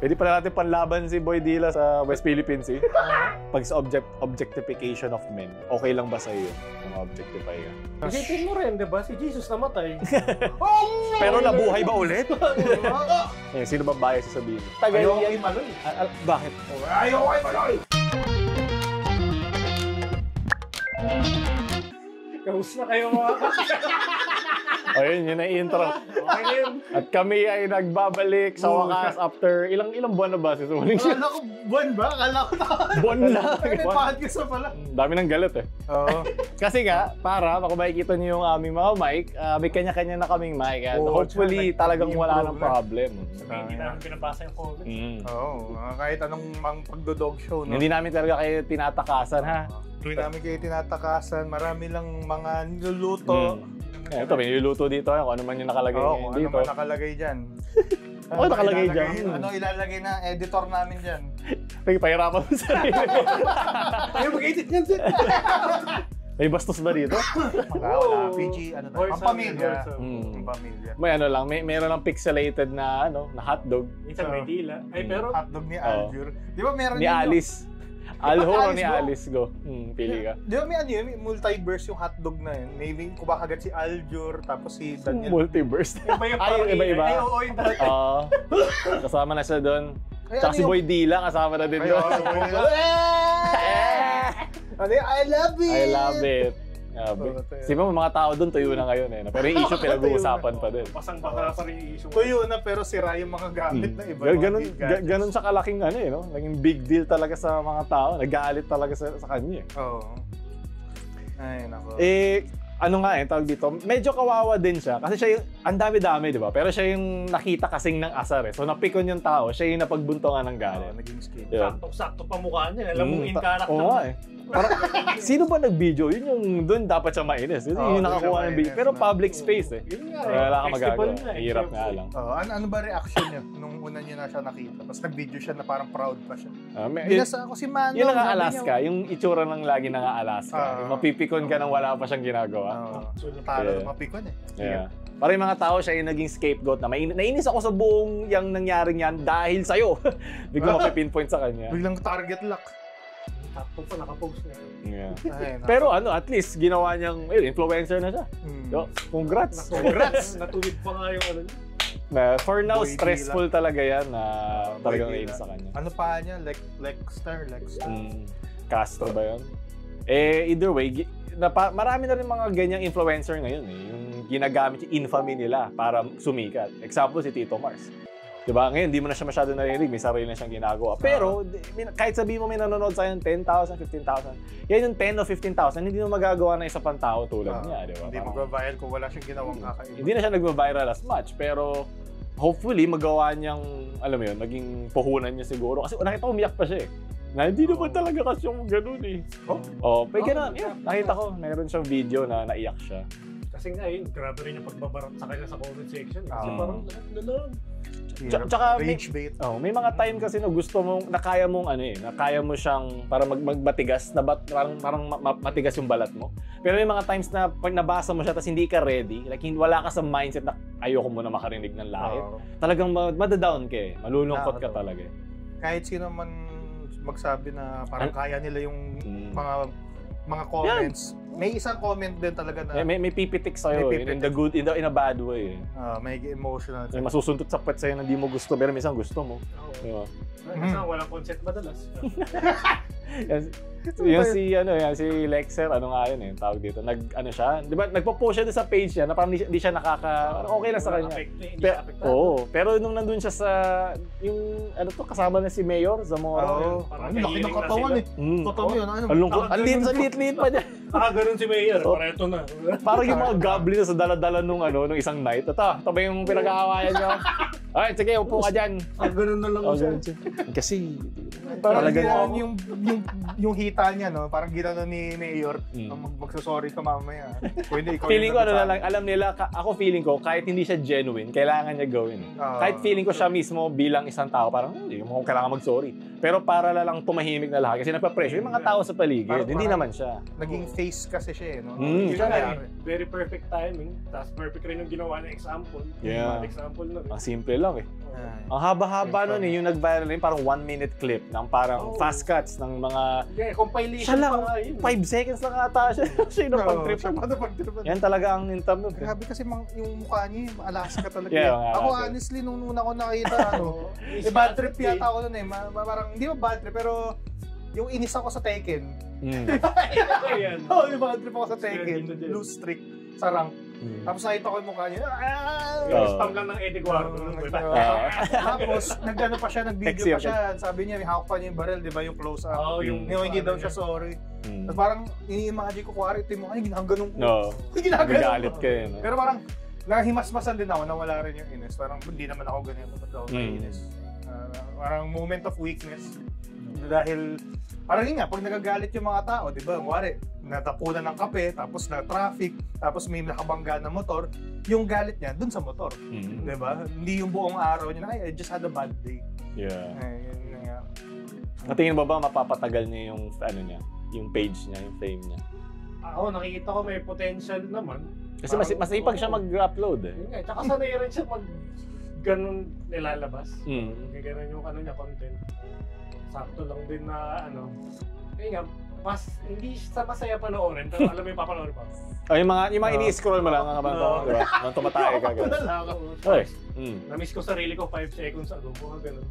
Pwede pala natin panlaban si Boy Dila sa West Philippines eh. Pag sa objectification of men, okay lang ba sa'yo yung objectify ka? Isipin mo rin, diba? Si Jesus namatay. Pero nabuhay ba ulit? Eh, sino ba bias sasabihin? Ayaw kay Maloy. Bakit? Ayaw kay Maloy! Kaus na kayo mga Ayun, yun ang intro. Okay na yun. At kami ay nagbabalik sa wakas after ilang buwan na ba si Suling? Akala ko buwan ba? Akala ko Buwan na. Ay, may podcast na pala. Dami ng galit eh. Oo. Kasi nga, para kung makikita niyo yung aming mga mic, may kanya-kanya na kaming mic. At Oo, hopefully talagang wala ng problem. Hindi namin pinabasa yung comments. Oo, kahit anong pagdodog show, no? Hindi namin talaga kayo tinatakasan ha. Hindi namin kayo tinatakasan, marami lang mga niluluto. Ito, may niluluto dito kung ano man yung nakalagay Oo, kung dito. ano man nakalagay dyan. Oo, nakalagay dyan. Ano ilalagay na editor namin dyan? Pahirapan mo sa sarili. Ayaw mag-edit yan, sir. May bastos ba dito? Wala, PG, ano tayo? Pampamilya. Pampamilya. May ano lang, meron lang pixelated na na hotdog. Minsan may dila. Ay, pero... Hotdog ni Aljur. Di ba meron ni Alice. Alho o ni Alice, go. Pili ka. Di ba may may multiverse yung hotdog na yun? Maybe kumakagat si Aljur, tapos si Daniel. Multiverse. Iba-iba. Ay, oo, yung dati. Kasama na siya doon. Tsaka ano si Boy Dila, kasama na din doon. Ano yung I love it! I love it. Sipa mo mga tao doon, tuyo na ngayon eh. Pero yung issue pinag-uusapan pa din. Pasang-baka pa rin yung issue. Tuyo na pero sira yung mga gamit na iba. Ganun sa kalaking ano eh, no? Naging big deal talaga sa mga tao. Nag-aalit talaga sa kanya eh. Oo. Ay, nako. Ano nga tawag dito, medyo kawawa din siya. Kasi siya yung, ang dami-dami, di ba? Pero siya yung nakita kasing ng asar eh. So napikon yung tao, siya yung napagbuntongan ng galit. Naging skin. Sakto-sakto pa mukha niya. Alam mo, in character. Oo eh. Parang, sino ba nag-video? Yun yung doon dapat siya mainis. Yun yung nakakuha ng video. Pero public space eh. Yun nga wala kang magagawa. eh. Hirap nga lang. Ano ba reaction niya nung una niya na siya nakita? Tapos nag-video siya na parang proud pa siya. Binasa ako si Manong. Yun ang Alaska. Yung itsura ng lagi ng Alaska. Yung mapipikon ka nang wala pa siyang ginagawa. Talo na mapikon eh. Yeah. Parang yung mga tao siya yung naging scapegoat na nainis ako sa buong yung nangyaring yan dahil sa'yo. Biglang mapipinpoint sa kanya. Biglang target lock. Sakto pa, nakapost na. Yeah. Pero at least ginawa niyang influencer na siya. Congrats. Natuwid pa nga yung ano niya. For now, Boy stressful talaga yan na talagang nainis sa kanya. Ano pa niya? Lexstar. Castro ba yun? Either way, marami na rin mga ganyang influencer ngayon eh. Yung ginagamit yung infamy nila para sumikat. Example, si Tito Mars. Diba? Ngayon, hindi mo na siya masyado narinig. May sarili na siyang ginagawa. Pero, kahit sabihin mo may nanonood sa'yo 10,000, 15,000, yan yung 10 o 15,000, hindi mo magagawa na isa pang tao tulad niya. Diba? Hindi mag-viral kung wala siyang ginawang kakaiba. Hindi na siya nag-viral as much. Pero, hopefully, magawa niyang, alam mo yun, naging puhunan niya siguro. Kasi nakita ko, umiyak pa siya eh. Na hindi naman talaga kasi yung ganun eh. Nakita ko, mayroon siyang video na naiyak siya. Kasi nga yun, grabe rin yung pagbabarat sa kanya sa comment section. Kasi parang lalag. Tsaka rage bait. May mga time kasi na gusto mong, na kaya mo siyang para magmatigas, na parang matigas yung balat mo. Pero may mga times na pag nabasa mo siya tapos hindi ka ready, like wala ka sa mindset na ayoko muna makarinig ng lahit. Talagang madadown ka eh, malulungkot ka talaga eh. Kahit sino man magsabi na parang kaya nila yung mga comments. May isang comment din talaga na may pipitik sa'yo in the good, in a bad way. May emotional. May masusuntot sa puwet sa'yo na di mo gusto, pero minsan gusto mo. Diba? Minsan walang concept madalas. Yung si Lexer, ano nga yun tawag dito, di ba, nagpo-post siya sa page niya na parang di siya okay lang sa kanya. Pero nung nandun siya sa, yung, kasama na si Mayor Zamora. Parang laki ng katawan eh. Totoo yun. Ang lungkot, ang liit pa niya. Ganun si Mayor, pareto na. Parang yung mga goblin sa dala-dala nung isang night. Ito ba yung pinag-aawayan niyo? Ay, sige, upo ka dyan. Ganun na lang siya. Kasi, parang yung hita niya, no? Parang ginanon ni Mayor, magsasorry ka mamaya. Pwede ikaw feeling ko alam nila, ako feeling ko, kahit hindi siya genuine, kailangan niya gawin. Kahit feeling ko siya mismo bilang isang tao, parang hindi mo kailangan mag-sorry. pero para lang tumahimik na lahat kasi napapressure yung mga tao sa paligid. Hindi naman siya. Naging face kasi siya eh, no? Yun Siya nga, very perfect timing. Tapos perfect rin yung ginawa na example. Yeah. Yung example na rin. Ang simple lang eh. Ang haba-haba nun eh, yung nag-viral na yun, parang 1-minute clip ng parang fast cuts ng mga... Yeah, compilation Siya lang, pa nga yun. 5 seconds lang ata siya. Siya yung pag-trip. Yan talaga ang intam nun. Grabe kasi yung mukha niya, Alaska talaga. Yeah, ako honestly, nung una ko nakita, bad trip yata ako nun eh. Parang, hindi ba bad trip, pero yung inis ako sa Tekken. Oo, yung bad trip ako sa Tekken. Lose streak sa rank. Tapos nakita ko yung mukha niya. Spam lang ng Eddie Guardo. Tapos, nag-ano pa siya, nag-video pa siya. Sabi niya, may hawak pa niya yung barrel, di ba? Yung close-up. Hindi daw siya sorry. Tapos parang, ini-imagine ko, kuwari, ito yung mukha niya, ginaganon ko. Nagalit ka yun. Pero parang, nahimasmasan din ako, nawala rin yung inis. Parang, hindi naman ako ganyan. Ba't ako inis? Parang moment of weakness. Dahil, parang yun nga, pag nagagalit yung mga tao, di ba? Kuwari, natapunan ng kape, tapos na traffic, tapos may nakabangga na motor, yung galit niya dun sa motor. Di ba? Hindi yung buong araw niya na, I just had a bad day. Yeah. Yun nga. Natingin mo ba mapapatagal niya yung ano niya, yung page niya, yung fame niya? Ako, nakikita ko may potential naman. Kasi masipag siya mag-upload eh. Yun nga, tsaka sanay rin siya mag ganun nilalabas. Ganun yung ano niya, content. Sakto lang din na ano. Kaya nga, hindi sa masaya panoorin, pero alam mo yung papanoorin pa. Yung mga ini-scroll mo lang ang habang di ba? Nang tumatay ka gano'n. Na-miss ko sarili ko 5 seconds ago, gano'n.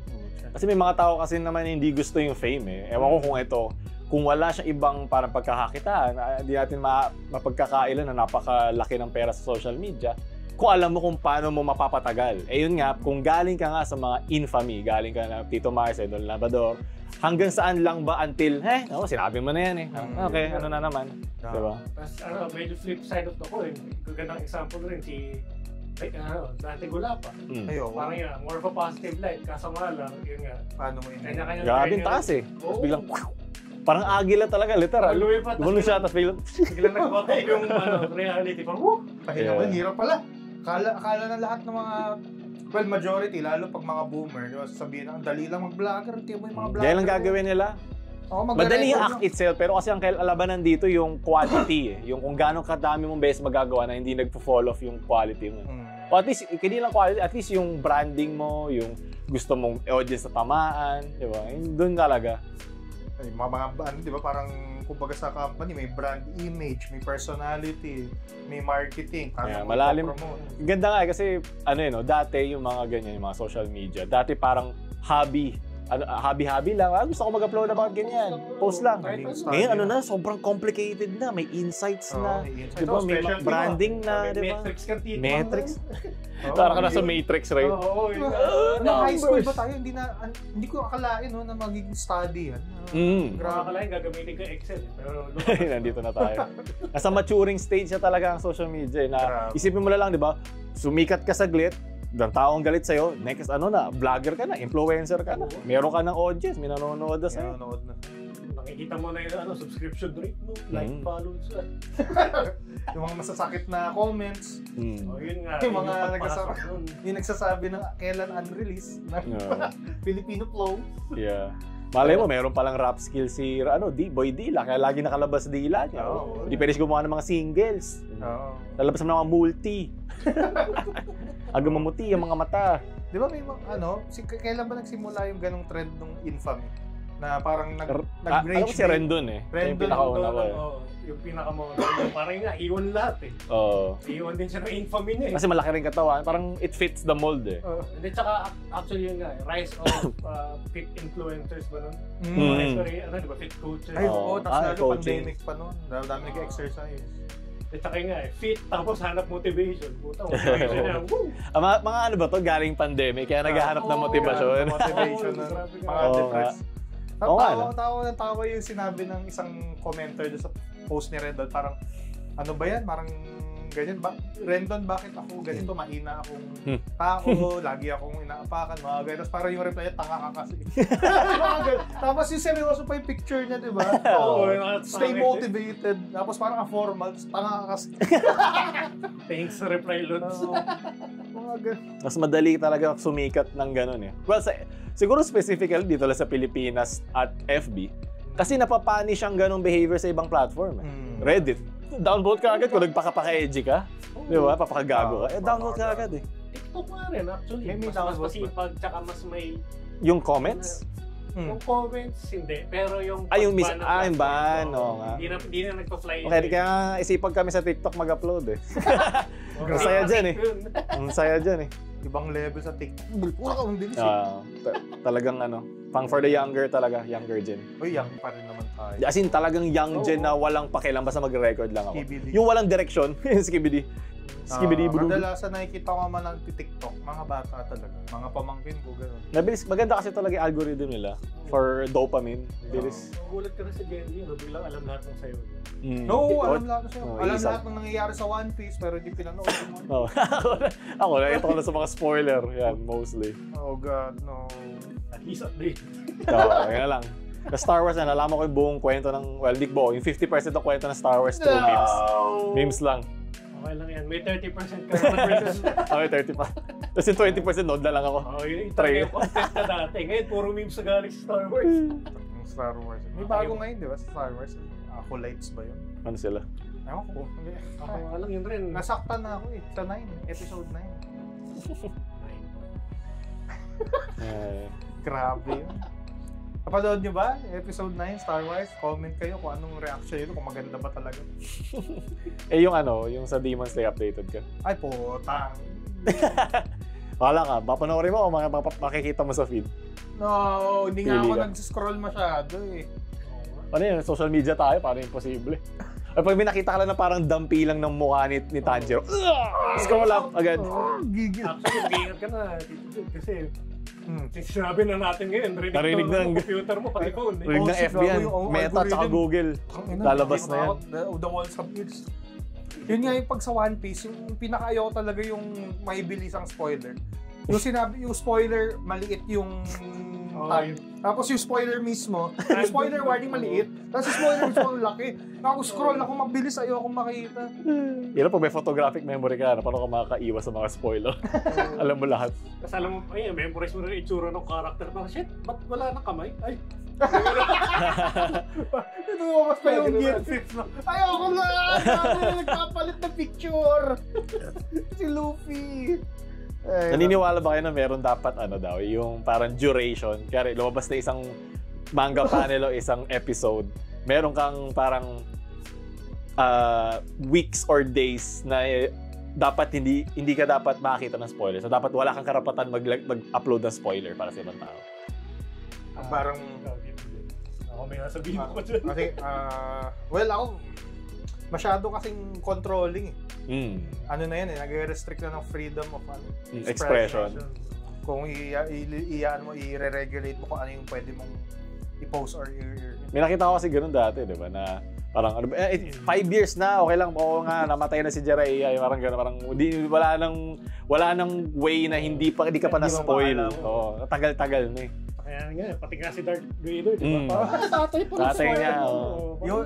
Kasi may mga tao kasi naman hindi gusto yung fame eh. Ewan ko kung wala siyang ibang parang pagkakakitaan, hindi natin mapagkakailan na napakalaki ng pera sa social media. Kung alam mo kung paano mo mapapatagal. Eh yun nga, kung galing ka nga sa mga infamy, galing ka na Tito Mars, Idol Labrador, hanggang saan lang ba until, sinabi mo na yan eh. Okay, ano na naman. Diba? Tapos medyo flip side of the coin. Gagandang example rin si Dante Gulapa. Parang yun, more of a positive light. Kaso nga lang, yun nga. Paano mo yun? Grabe yung taas eh. Tapos biglang, parang agila talaga, literal. Gumulo siya, tapos biglang nag-pop up yung reality. Parang, woo! Pahinga mo, hirap pala. Akala na lahat ng mga, well, majority, lalo pag mga boomer, sasabihin na, ang dali lang mag-vlogger, hindi mo yung mga vlogger. Dahil lang gagawin nila. Madali yung act itself, pero kasi ang labanan dito yung quality eh. Yung kung gano'ng kadami mong beses magagawa na hindi nagpo-fall off yung quality mo. O at least, hindi lang quality, at least yung branding mo, yung gusto mong audience na tamaan, di ba? Doon talaga. Mga di ba, parang kumbaga sa company, may brand image, may personality, may marketing, malalim. Ganda nga kasi dati yung mga ganyan, yung mga social media, dati parang hobby lang. Gusto ko mag-upload na bakit ganyan. Post lang. Ngayon sobrang complicated na, may insights na, di ba? May branding na, di ba? Metrics ka dito. Metrics. Para ka na sa Matrix, right? High school ba tayo? Hindi ko akalain na magiging study yan. Grabe akalain, gagamitin ko Excel. Pero nandito na tayo. Nasa maturing stage na talaga ang social media. Isipin mo na lang, di ba? Sumikat ka saglit, ng taong galit sa'yo, next vlogger ka na, influencer ka na. Meron ka ng audience, may nanonood na sa'yo. Nakikita mo na yung subscription rate mo, like, follows. Yung mga masasakit na comments. Yun nga. Yung mga nagsasabi ng kailan unrelease ng Filipino Flow. Yeah. Malay mo, meron palang rap skill si Boy Dila, kaya lagi nakalabas Dila niya. Hindi pwede siya gumawa ng mga singles. Lalabas ng mga multi. Aga mamuti ang mga mata. Di ba may kailan ba nagsimula yung ganong trend ng infamy? Na parang nag-rage. Alam ko si Rendon eh. Rendon, yung pinakauna ko eh. Yung pinakauna. Parang nga, iwan lahat eh. Iwan din siya ng infamy niya eh. Kasi malaki rin katawan. Parang it fits the mold eh. Hindi, tsaka actually yun nga, rise of fit influencers ba nun? Diba, fit coaches. Tapos lalo pandemic pa nun. Dami nag-exercise. Tsaka nga fit, tapos hanap motivation. Puta, motivation yan. Mga ba to galing pandemic, kaya naghahanap ng motivasyon. Motivation ng mga depressed. Tawa yung sinabi ng isang commenter sa post ni Rendon. Parang, ano ba yan? Parang ganyan ba? Rendon, bakit ako ganito? Mahina akong tao, lagi akong inaapakan, mga ganyan. Tapos parang yung reply niya, tanga ka kasi. Tapos yung seryoso pa yung picture niya, di ba? Stay motivated. Tapos parang formal, tanga ka kasi. Thanks sa reply, Lods. Mga Mas madali talaga sumikat ng ganun eh. Well, siguro specifically dito lang sa Pilipinas at FB, kasi napapanish ang ganung behavior sa ibang platform. Reddit. Downvote ka agad kung nagpaka-edgy ka. Di ba? Papakagago ka. Downvote ka agad eh. TikTok nga rin actually. Mas masipag, tsaka mas may... Yung comments? Yung comments, hindi. Pero yung... yung ban. Oo nga. Hindi na nagpa-fly. Okay, kaya isipag kami sa TikTok mag-upload eh. Ang saya dyan eh. Ang saya dyan eh. Ibang level sa TikTok. Ang bilis talagang pang for the younger talaga, younger gen. Uy, young pa rin naman tayo. As in, talagang young gen na walang pakialam, basta mag-record lang ako. Skibidi. Yung walang direction, skibidi. Kadalasan nakikita ko naman ng TikTok, mga bata talaga. Mga pamangkin ko, gano'n. Nabilis, maganda kasi talaga yung algorithm nila for dopamine. Bilis. Gulat ka na sa Gen Z, biglang alam lahat ng sayo. Alam lahat na sa'yo. Alam lahat ng nangyayari sa One Piece, pero hindi pinanood yung One Piece. Ako, nakita ko na sa mga spoiler. Yan, mostly. Oh God, no. At least update. Yan lang. Sa Star Wars, nalaman ko yung buong kwento ng, well, di ko, yung 50% ng kwento ng Star Wars through memes. Memes lang. Okay lang yan. May 30% ka naman. Okay, 30 pa. Tapos yung 20% node na lang ako. Yung yung content na dati. Ngayon, puro memes sa galing sa Star Wars. Yung Star Wars. May bago ngayon, di ba? Sa Star Wars. Acolytes ba yun? Ano sila? Ewan ko. Ako nga lang yun rin. Nasaktan na ako eh. Sa 9. Episode 9. Grabe yun. Kapanood nyo ba? Episode 9, Star Wars? Comment kayo kung anong reaction yun, kung maganda ba talaga. Yung sa Demon Slayer updated ka? Ay, putang. Wala ka, papanoorin mo o makikita mo sa feed? No, hindi nga Pili ako ka. nag-scroll masyado eh. Ano yun, social media tayo, parang imposible. Ay, pag may nakita ka lang na parang dampi lang ng mukha ni Tanjiro, scroll up agad. Gigil. Actually, mag-ingat ka na. Kasi, sinabi na natin ngayon, narinig na ng computer mo, pati phone. Rinig ng FB yan, Meta tsaka Google. Lalabas na yan. The walls of ears. Yun nga yung pag sa One Piece, yung pinaka-ayaw talaga yung mahibilis ang spoiler. Yung spoiler, maliit yung time. Tapos yung spoiler mismo, yung spoiler warning maliit. Tapos yung spoiler mismo laki. Ako scroll ako mabilis, ayaw akong makita. Yan pag may photographic memory ka, paano ka makakaiwas sa mga spoiler? Alam mo lahat. Tapos alam mo, memorize mo rin yung itsura ng character. Shit, ba't wala na kamay? Ay! Ito mas pa yung Gear 6 no? Ayoko na! Nagpapalit na picture! Si Luffy! Naniniwala ba kayo na meron dapat yung parang duration? Kaya lumabas na isang manga panel o isang episode, meron kang parang weeks or days na dapat hindi ka dapat makakita ng spoiler. So dapat wala kang karapatan mag-upload ng spoiler para sa ibang tao. Parang ako may nasabihin ko dyan. Kasi, well, ako masyado kasing controlling eh. Ano na yan eh, nag-restrict na ng freedom of expression. Kung i-re-regulate mo kung ano yung pwede mong i-post or May nakita ko kasi ganun dati, di ba, na parang 5 years na, okay lang, oo nga, namatay na si Jiraiya, parang gano'n, parang wala nang way na hindi ka pa na-spoil. Oo, tagal-tagal na eh. Kaya nga, pati nga si Darth Vader, di ba? Tatay pa Tatay niya, yun.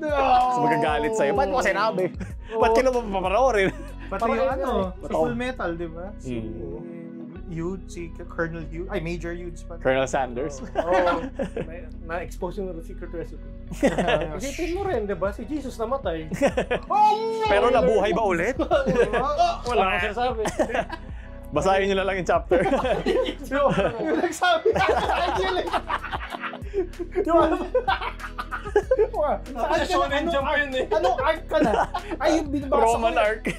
Kasi magagalit sa'yo. Ba't mo kasi sinabi? Ba't ka naman papanoorin? Pati yung si Full Metal, di ba? Si Colonel Hughes, Major Hughes pa. Colonel Sanders. Na-expose yung secret recipe. Isipin mo rin, di ba? Si Jesus namatay. Pero nabuhay ba ulit? Wala akong sinasabi. Basahin nyo na lang yung chapter. Yung nagsabi Anong arc ka na? Ay, yung binabasa ko. Roman arc.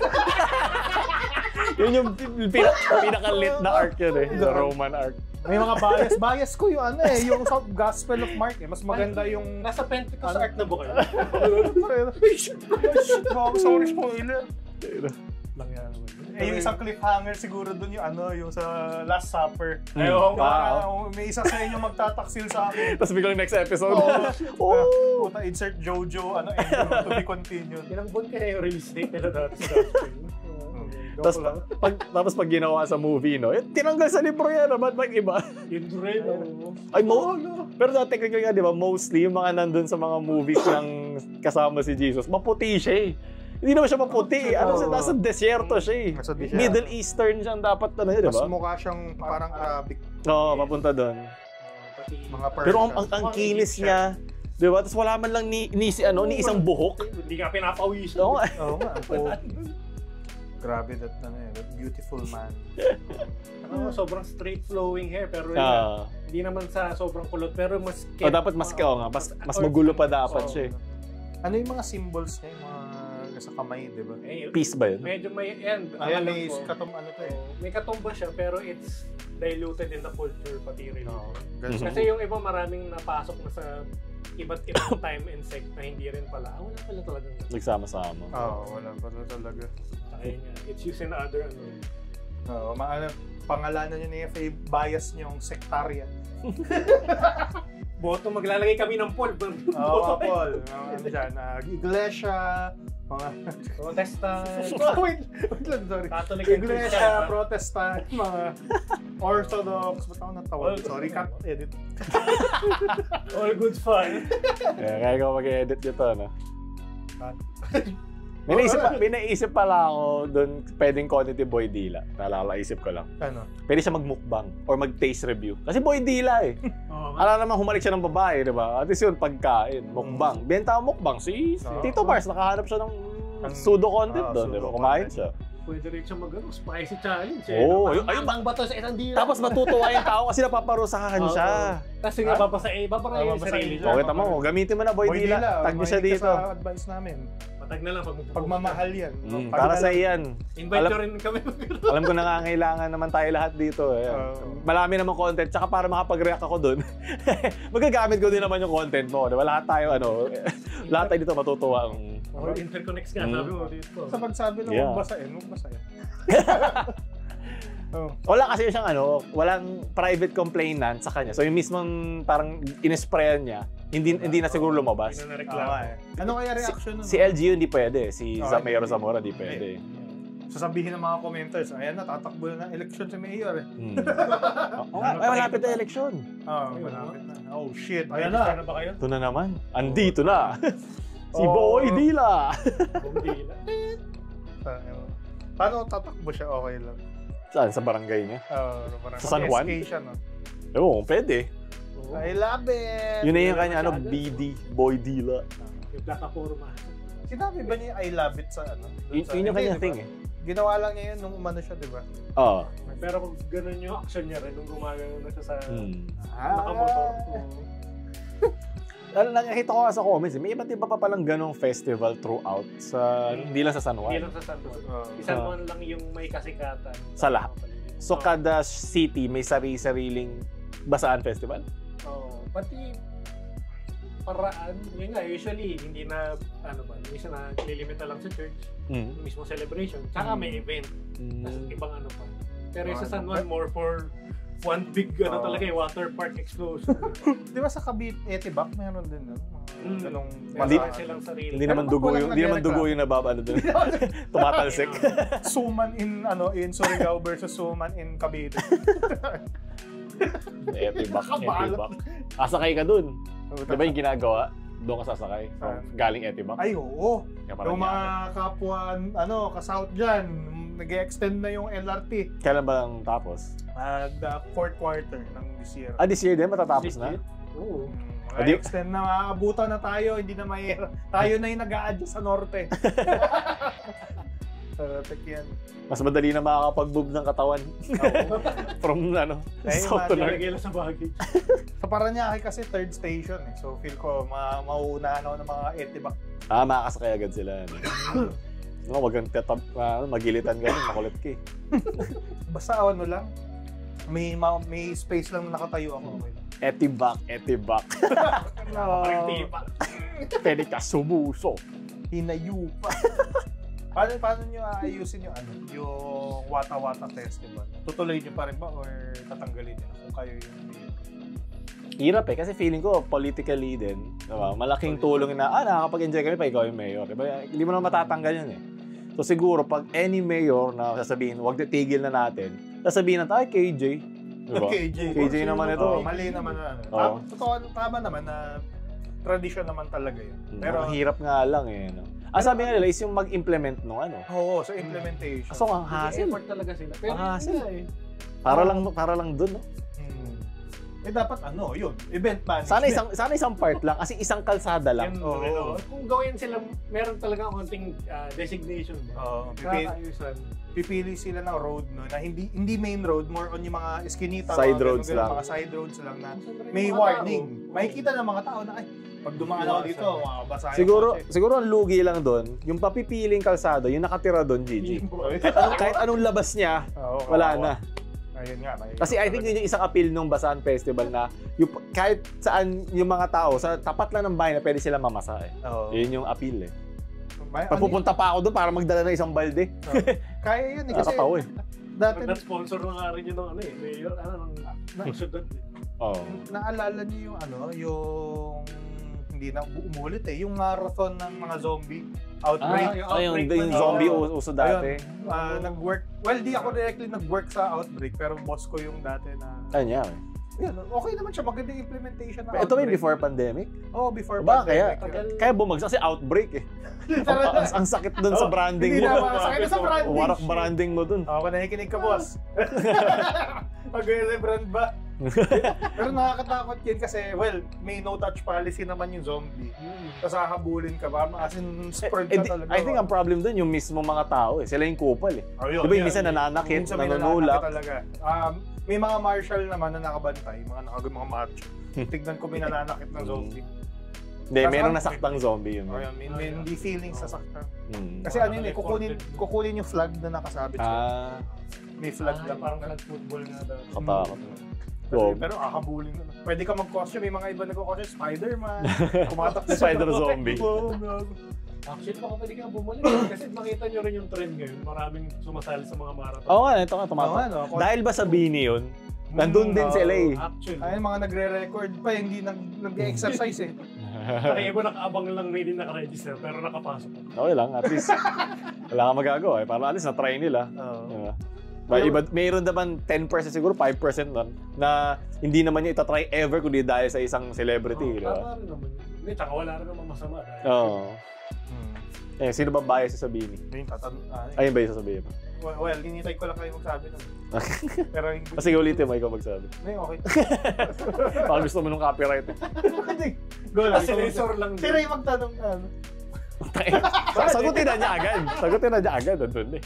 Yun yung pinaka-lit na arc yun eh. The Roman arc. May mga bias ko yung yung Gospel of Mark eh. Mas maganda yung... Nasa Pentecost arc na ba kayo? Sorry, spoiler. Lang yan. Yung isang cliffhanger siguro dun yung sa Last Supper. May isa sa inyo magtataksil sa akin. Tapos biglang next episode. Puta, insert Jojo, to be continued. Ilang buwan kaya yung release date nila dati sa Gospel. Tapos pag ginawa sa movie, tinanggal sa libro yan, ba't mag iba? Yun rin. Pero technically nga, di ba, mostly yung mga nandun sa mga movies ng kasama si Jesus, maputi siya eh. Hindi naman siya maputi. Nasa desyerto siya eh. Nasa desyerto. Middle Eastern siyang dapat di Mas ba? mukha siyang parang Arabic. Oo, papunta doon. Mga Persian. Pero ang kinis niya, di ba? Tapos wala man lang ni isang buhok. Hindi ka pinapawisan. Oo nga. Oo nga. Grabe that beautiful man. Sobrang straight flowing hair pero hindi naman sa sobrang kulot pero mas dapat mas mas magulo pa dapat siya. Ano yung mga symbols niya, yung mga sa kamay, di ba? Peace ba yun? Medyo may end. May may katumba siya pero it's diluted in the culture pati rin. Kasi yung iba maraming napasok na sa iba't ibang time and sect na hindi rin pala. Wala pala talagang nagsama-sama. Wala pala talaga. Kaya nga, it's used in other pangalanan niya ni FA, bias niyong sectarian. Boto, maglalagay kami ng Paul. Paul. Iglesia, mga Protestant. wait lang, sorry. Catholic and Iglesia, Protestant, mga Orthodox. Ba't ako natawag? Sorry, cut, edit. All good fun. Kaya ko mag-edit dito, no? May naisip pala ako doon, pwedeng content Boy Dila. Isip ko lang. Ano? Pwede siya mag-mukbang or mag-taste review. Kasi Boy Dila eh. Alam naman humalik siya ng babae, di ba? At least yun, pagkain, mukbang. Benta ang mukbang. Si Tito Mars, nakahanap siya ng pseudo-content doon, di ba? Kumain siya. Pwede rin siya spicy challenge. Ayun, bang bato sa isang dila. Tapos matutuwa yung tao kasi napaparusahan siya. Tapos yung babarayin yung sarili niya. Okay, tama mo. Gamitin mo na Boy Dila. Tag niyo siya dito. Sa advice namin. Patag na lang pagmamahal yan. Para sa iyan. Invite nyo rin kami. Alam ko nangangailangan naman tayo lahat dito. Marami naman content. Tsaka para makapag-react ako doon, magagamit ko din naman yung content mo. Diba? Lahat tayo dito matutuwa. Interconnects nga, sabi mo dito. Sa pagsabi ng huwag basahin. Wala kasi siyang walang private complainant sa kanya. So yung mismong parang inesprayan niya, hindi na siguro lumabas. Hindi na reklamo. Ano kaya reaction nun? Si LGU hindi pwede. Si Mayor Zamora hindi pwede. Sasabihin ng mga commenters, ayan na, tatakbo na ng eleksyon si Mayor eh. Malapit na eleksyon. Malapit na. Oh shit. Ayan na. Ano ba kayo? Ito na naman. Andito na. Si Boy Dila. Paano tatakbo siya? Okay lang. Saan? Sa barangay niya? Sa San Juan? Oo, pwede. I love it! Yun na yung kanya, BD, Boy Dila. Yung plataforma. Sinabi ba niya I love it sa Yun yung kanya thing eh. Ginawa lang niya yun nung umano siya, di ba? Oo. Pero kung ganun yung action niya rin, nung gumagano na siya sa nakamotor. Nakikita ko nga sa comments, may iba't iba pa palang ganong festival throughout hindi lang sa San Juan. Hindi lang sa San Juan. San Juan lang yung may kasikatan. Sa lahat. So kada city may sari-sariling basaan festival? Pati paraan, yun nga, usually hindi na, minsan na lilimit na lang sa church, mismo celebration, tsaka may event, tapos ibang pa. Pero yung sa San Juan, more for one big talaga yung water park explosion. Di ba sa Etibac meron din ganong silang sarili. Hindi naman dugo yung nababalo doon. Tumatalsik. Suman in Surigao versus Suman in Cavite. Etibac. Asakay ka doon. Di ba yung ginagawa? Doon ka sasakay. Galing Etibac. Ay, oo. Yung mga kapwa, ka-south dyan, nag-extend na yung LRT. Kailan ba ang tapos? Fourth quarter ng this year. This year din? Matatapos na? Oo. Extend na, maabutan na tayo, hindi na tayo na yung nag-a-adjust sa norte. Yan. Mas madali na makakapag-move ng katawan. From south to north. Sa baggage. Sa Parañaque kasi third station eh. So feel ko mauunahan ako ng mga Etibac. Makakasakay agad sila. Wag kang magilitan ka, makulit ka eh. Basta lang. May space lang na nakatayo ako. Etibac. Pwede ka sumuso. Hinayupa. Paano nyo aayusin yung Wata-Wata Festival? Tutuloy nyo pa rin ba or tatanggalin nyo kung kayo yung mayor? Hirap kasi feeling ko politically din, diba? Malaking tulong na nakakapag-enjoy kami pa ikaw yung mayor. Diba? Hindi mo na matatanggal yun eh. So siguro pag any mayor na sasabihin, wag tigil na natin, sasabihin natin, KJ. Diba? KJ naman ito. Mali naman na. Tama naman na tradisyon naman talaga yun. Pero hirap nga lang eh. Sabi nga nila is yung mag-implement nung ano. Oo, sa implementation. So, ang hassle. Effort talaga sila. Pero Ang hassle. yun Para lang dun, no? Dapat yun, event management. Sana isang part lang, kasi isang kalsada lang. Kung gawin sila, meron talaga konting designation. Pipili sila ng road na hindi main road, more on yung mga eskinita, side roads lang. Mga side roads lang na may warning. Makikita ng mga tao na pag dumaan ako dito, makabasahin. Siguro ang lugi lang doon, yung papipiling kalsada, yung nakatira doon, Gigi. Kahit anong labas niya, wala na. Ayun nga. Kasi I think yun yung isang appeal ng Basan Festival na yung, kahit saan yung mga tao, sa tapat lang ng bahay na pwede sila mamasa eh. Yun yung appeal eh. Papupunta pa ako doon para magdala ng isang balde. Kaya yun eh. Kasi dati sponsor na nga rin yun ng mayor, ng syudad. Naalala niyo yung hindi na umulit yung marathon ng mga zombie outbreak. Yung zombie uso dati. Nag-work. Well, di ako directly nag-work sa outbreak, pero boss ko yung dati na... Ayun. Okay naman siya. Maganda yung implementation na ito may before pandemic? Before pandemic. Kaya bumagsak kasi outbreak eh. ang sakit dun sa branding mo. Sakit sa branding. Warak branding mo dun. Kung nakikinig ka, boss. Mag-brand ba? Pero nakakatakot yun kasi, may no-touch policy naman yung zombie. Tapos hahabulin ka ba? As in, spread ka talaga. I think ang problem dun yung mismo mga tao eh. Sila yung kupal eh. Di ba yung minsan nananakit, nanunulak. May mga marshal naman na nakabantay, mga macho. Tignan ko may nananakit ng zombie. Hindi, mayroong nasaktang zombie yun. May hindi feelings sasaktan. Kasi kukunin yung flag na nakasabit siya. May flag lang. Parang flag football nga daw. Katakot. Pero akahabulin ka na. Pwede ka mag-costume. May mga iba nag-costume. Spider-Man. Kumatak na Spider-zombie. Actually, baka pwede kang bumalik. Kasi makita nyo rin yung trend ngayon. Maraming sumasali sa mga marathon. Oo nga, ito nga tumatak. Dahil ba sa Bini yun? Nandun din sila eh. Actually. Ayun, mga nagre-record pa, hindi nag-exercise eh. Kaya iba nakaabang lang rin naka-register, pero nakapasok. Okay lang, at least wala kang magagawa eh. Para at least na-try nila. Diba? Mayroon naman 10% siguro, 5% nun, na hindi naman niya itatry ever kundi dahil sa isang celebrity. Tama rin naman yun. Hindi, tsaka wala rin naman masama. Sino ba bias sa Bini? Ayun ba yung sasabihin mo? Well, hinintay ko lang kayo magsabi nun. Pero sige, ulitin mo, ikaw magsabi. Okay. Baka gusto mo nung copyright eh. Go lang. Sensor lang. Si Ray magtanong na Sagutin na niya agad. Nandun eh.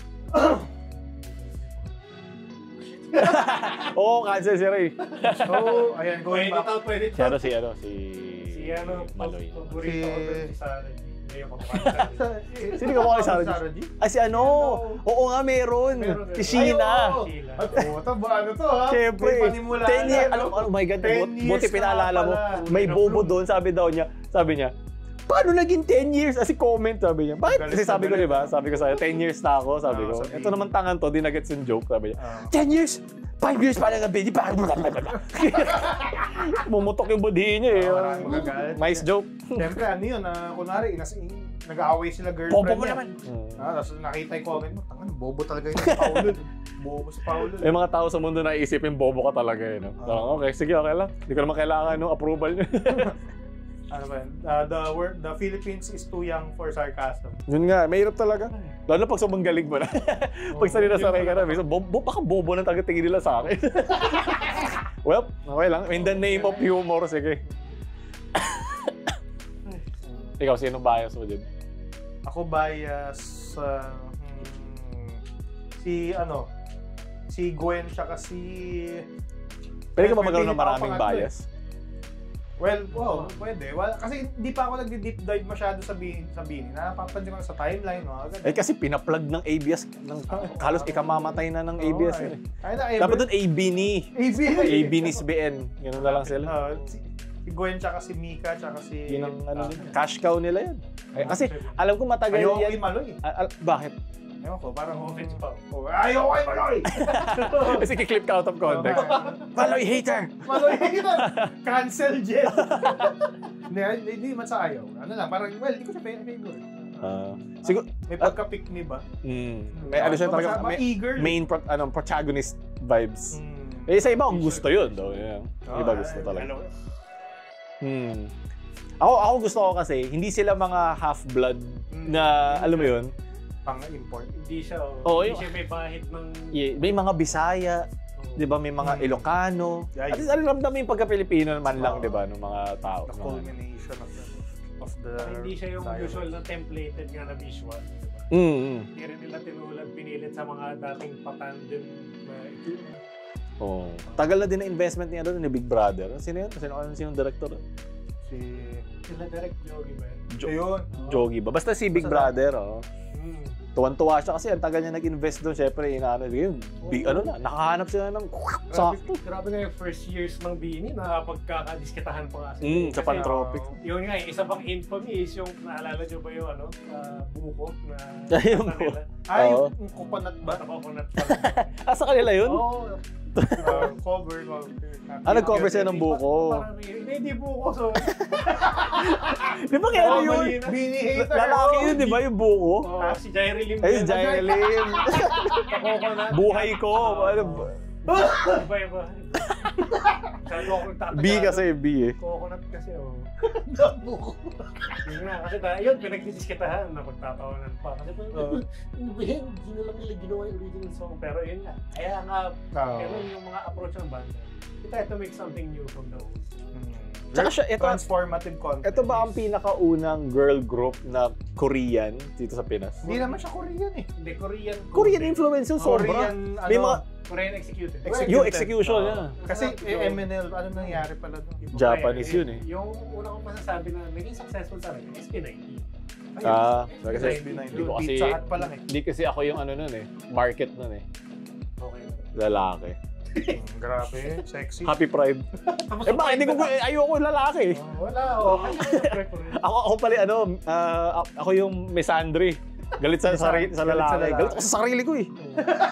Cancel si Ray. Ayan, going back. Si Maloy. Paborito ko doon si Sarah G. Sino ka mukha ni Sarah G? Si Oo nga, meron. Si Sheena. Ano to ha? Siyempre. 10 years. Oh my God. Buti pinaalala mo. May bobo doon. Sabi niya, paano naging 10 years? As comment, sabi niya. Bakit? Kasi sabi ko, di ba? Sabi ko sa'yo, 10 years na ako. Sabi ko, ito naman tangan to, di na-gets yung joke. Sabi niya, 10 years? 5 years pa lang ang baby. Mumutok yung budhi niya eh. Nice joke. Siyempre, yun? Kunwari, nag-aaway sila girlfriend niya. Bobo mo naman. Tapos nakita yung comment mo, tangan, bobo talaga yung Paulo. Bobo si Paulo. May mga tao sa mundo na isipin, bobo ka talaga eh. Okay, sige, okay lang. Hindi ko naman kailangan approval niya. Ano ba yan? The Philippines is too young for sarcasm. Yun nga, mahirap talaga. Lalo na pag sumanggaling mo na. Pag sanay ka na, baka bobo na talaga tingin nila sa akin. Well, okay lang. In the name of humor, sige. Ikaw, sino bias mo dyan? Ako bias si Gwen tsaka si... Pwede ka ba magkaroon ng maraming bias? Well, pwede. Kasi hindi pa ako nag-deep dive masyado sa Bini. Napapansin ko sa timeline. Kasi pinaplug ng ABS. Halos ikamamatay na ng ABS. Dapat doon A-Bini. A-Bini's BN. Ganun na lang sila. Si Gwen, tsaka si Mika, tsaka si... Yun ang cash cow nila yan. Kasi alam ko matagal yan. Ayoko kay Maloy. Bakit? Ewan ko, parang offense pa. Ayoko kay Maloy! Kasi kiklip ka out of context. Maloy hater! Maloy hater! Cancel jet! Hindi man sa ayaw. Ano lang, parang, hindi ko siya favorite. Siguro may pagka-pick me ba? May ano siya talaga, main protagonist vibes. Sa iba kung gusto yun, though. Iba gusto talaga. Ako gusto ko kasi, hindi sila mga half-blood na, alam mo yun? Pang-import. Hindi siya, Oo, hindi siya may bahid ng... May mga Bisaya, di ba? May mga Ilocano. Yeah, At least alam mo yung pagka-Pilipino naman lang, di ba? Ng mga tao. The culmination of the Hindi siya yung dialogue. usual na templated nga na visual. Diba? Hindi rin nila tinulad, pinilit sa mga dating patandem na itsura. Oh. Tagal na din na investment niya doon ni Big Brother. Sino yun? Sino yung director? Sila direct Jogi ba yun? Ayun. Jogi ba? Basta si Big Brother, oh. Tuwan-tuwa siya kasi ang tagal niya nag-invest doon. Siyempre, nakahanap sila ng sakto. Grabe nga yung first years ng Bini na pagkakadiskitahan pa kasi. Sa Pantropic. Yun nga, isa pang infamy is yung, naalala nyo ba yung buko na Ayun kanta nila? Yung coconut ba? Coconut. Sa kanila yun? Oo. Cover. Nag-cover siya ng buko. Hindi buko. So, Di ba kaya ano yun? Bini hater. Lalaki yun, di ba yung buko? si Jairi Lim. Ay, Jailin. Coconut. Buhay ko. Iba. Sabi ko akong tatagalo. B kasi, B eh. Coconut kasi, Buko. Yun nga, kasi yun, pinagdidiskitahan na pagtatawanan pa. Kasi hindi na lang nila ginawa yung original song. Pero yun nga, kaya nga, ganun yung mga approach ng banda. We try to make something new from the old. Tsaka siya, transformative content. Ito ba ang pinakaunang girl group na Korean dito sa Pinas? Hindi naman siya Korean eh. Hindi, Korean influence yung sobra. May mga Korean executed. Yung execution niya. Kasi MNL, ano nangyari pala doon? Japanese yun eh. Yung una kong masasabi na naging successful talaga, SB19. Kasi hindi kasi ako yung ano nun eh, market nun eh. Okay. Lalaki. Grabe, sexy. Happy Pride. Bakit hindi ko ayoko lalaki. Wala, Ako pala ako yung misandry. Galit sa lalaki. Galit ako sa sarili ko eh.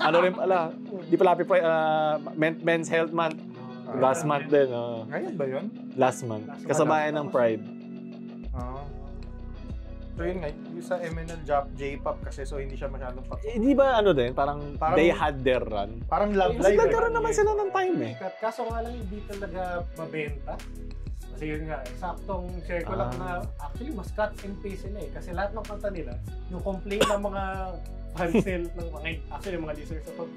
Ano rin pala, di pala Happy Pride, Men's Health Month. Last month din. Ngayon ba yun? Last month. Kasabayan ng Pride. So yun nga, yung sa MNL J-pop kasi so hindi siya masyadong pop. Di ba parang they had their run? Parang Love Kasi Live. nagkaroon naman sila ng time eh. Kaso nga lang hindi talaga mabenta. Kasi yun nga, saktong share ko lang na actually mas cut and paste sila eh. Kasi lahat ng kanta nila, yung complaint ng mga fans nila, ng mga, actually mga listeners ako,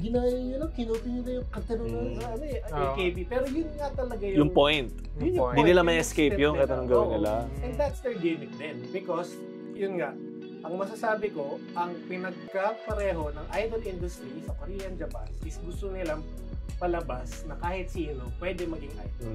ginaya nyo lang, kinopy nyo na yung kanta nung AKB. Pero yun nga talaga yung point. Hindi nila may escape yung kahit anong gawin nila. And that's their gimmick din. Because, yun nga, ang masasabi ko, ang pinagkapareho ng idol industry sa Korea and Japan is gusto nilang palabas na kahit sino pwede maging idol.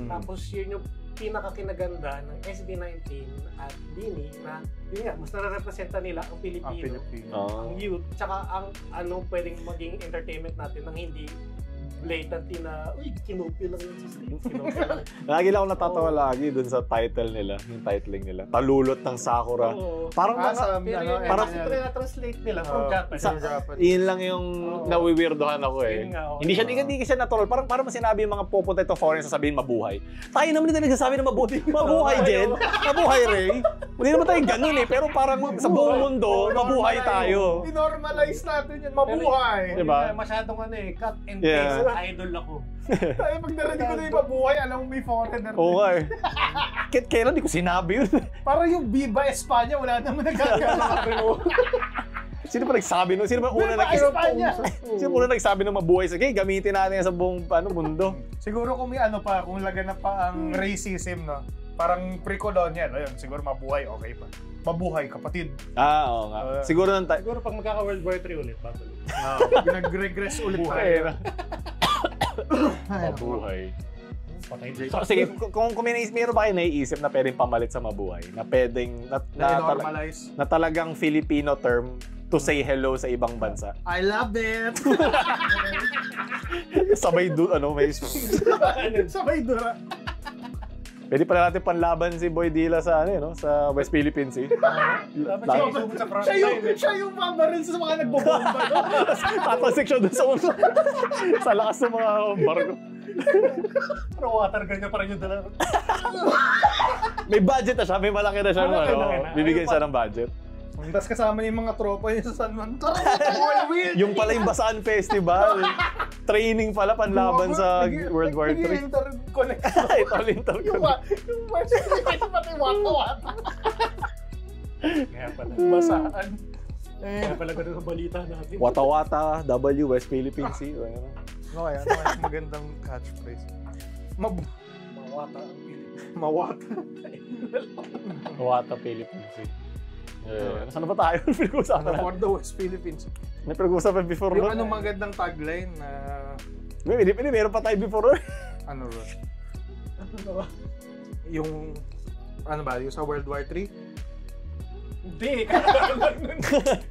Tapos yun yung pinakakinaganda ng SB19 at Bini na yun nga, mas nare-representa nila ang Pilipino, ang youth, tsaka ang anong pwedeng maging entertainment natin ng hindi blatantly na, uy, kinopy lang yung system. Lagi lang ako natatawa lagi dun sa title nila, yung titling nila. Talulot ng Sakura. Parang parang translate nila from Japan. Yun lang yung nawiwirdohan ako eh. Hindi siya natural. Parang sinabi yung mga pupunta ito foreign sasabihin mabuhay. Tayo naman din nagsasabi na mabuhay. Mabuhay, Jen. Mabuhay, Ray. Hindi naman tayo ganun eh. Pero parang sa buong mundo, mabuhay tayo. I-normalize natin yun, mabuhay. Diba? Masyadong cut and paste. Idol ako. Tayo pag narinig ko na yung mabuhay, alam mo may foreigner. Oo nga eh. Kailan di ko sinabi yun? Parang yung Viva Espanya, wala naman nagkakaroon. Sino pa nagsabi nun? Sino pa una nagsabi ng mabuhay? Sige, gamitin natin sa buong mundo. Siguro kung may kung laganap pa ang racism, no? Parang pre-colonial, ayun, siguro mabuhay, okay pa. Mabuhay, kapatid. Oo nga. Siguro pag magkaka-World War 3 ulit, babalik. Nag-regress ulit tayo. Mabuhay. So, sige, kung meron ba kayo naiisip na pwedeng pamalit sa mabuhay? Na pwedeng, na talagang Filipino term to say hello sa ibang bansa? I love it! Sabay may... Sabay dura. Pwede pala natin panlaban si Boy Dila sa sa West Philippines eh. Siya yung mamaril sa mga nagbobomba. Tatalsik siya dun sa lakas ng mga barko. Pero water gun niya pa rin yung dala. May budget na siya, may malaki na siya. Bibigyan siya ng budget. Tapos kasama yung mga tropa yun sa San Juan. Yung pala yung Basaan Festival. Training pala panlaban sa World War 3. connection. Ito. Yung West Philippines pati Wata-Wata. Kaya pala. Basaan. Kaya pala ganun ang balita natin. Wata-Wata, W, West Philippine Sea. Ano kaya? Magandang catchphrase. Mawata ang Pilipinas. Mawata. Wata, Philippine Sea. Saan na ba tayo? Pinag-uusapan For the West Philippines. May pinag-uusapan before Yung nun. anong magandang tagline na... Meron pa tayo before nun. Ano ba? Ano ba? Yung... Ano ba? Yung sa World War III? Hindi, kaya lang nun.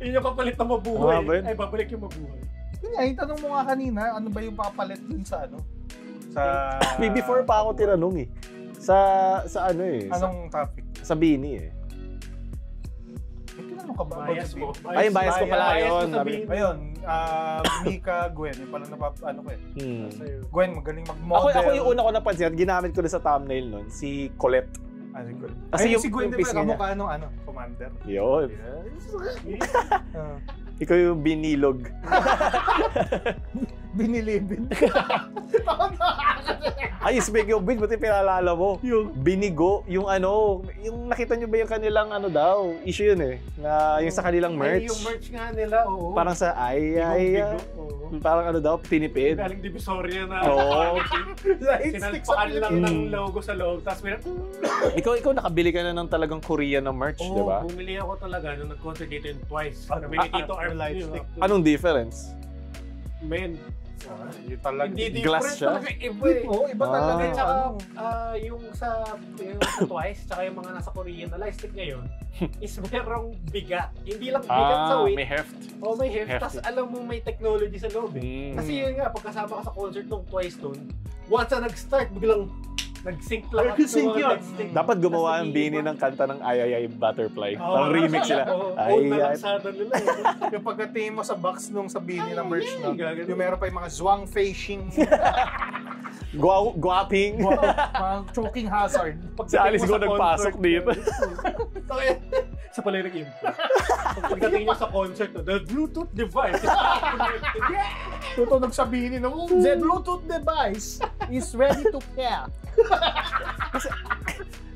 Yun yung kapalit na mabuhay. Ah, ba yun? Ay, babalik yung mabuhay. Yun nga, yung tanong mo nga kanina, ano ba yung papalit dun sa ano? Sa... May before pa ako tinanong eh. Sa ano eh. Anong topic? Sa Bini eh. Tinanong ka ba? Bias mo. Ay, yung bias ko pala Bias yun. mo sabihin. Ayun, Mika Gwen, yung pala ano ko eh. Sa'yo. Gwen, magaling mag-model. Ako yung una ko napansin at ginamit ko na sa thumbnail nun, si Colette. Si Gwen. Kasi Ay, yung- si Gwen, yung di ba, face niya. kamukha nung commander. Yun. Ah, Ikaw yung binilog. binilibin. Ay, speaking of which, buti pinalala mo. Yung binigo, yung yung nakita nyo ba yung kanilang issue yun eh. Na yung sa kanilang merch. Ay, yung merch nga nila, oo. Parang sa Bigo, oo. parang tinipid. Galing Divisoria na. Oo. Sinalpakan lang ng logo sa loob. Tapos Ikaw nakabili ka na ng talagang Korean na merch, di ba? bumili ako talaga nung nag-concert dito yung Twice. Kami ni Tito Arp. lightstick. Anong difference? Men, Yun talaga. hindi Glass different siya? talaga. Iba eh. Oo, iba talaga. At saka, Ano. yung sa Twice, tsaka yung mga nasa Korean na lightstick ngayon, is merong bigat. Hindi lang bigat sa weight. may heft. May heft. Hefty. Tapos alam mo may technology sa loob eh. Kasi yun nga, pagkasama ka sa concert ng Twice doon, once na nag-start, biglang nag-sync lang at Nag-sync mga yun. lightstick. Dapat gumawa Tas ng Bini ng kanta ng Ay Butterfly. Oo. Parang remix sila. Old na lansada nila. Yung pagkatingin mo sa box nung sa Bini na merch na, gagano. yung meron pa yung mga zwang facing, Guwaping. mga choking hazard. Si Alice Go nagpasok dito. Sa pala yung nag-import. Pagdating nyo sa concert, the Bluetooth device. Tutunog sa Bini na, the Bluetooth device is ready to pair.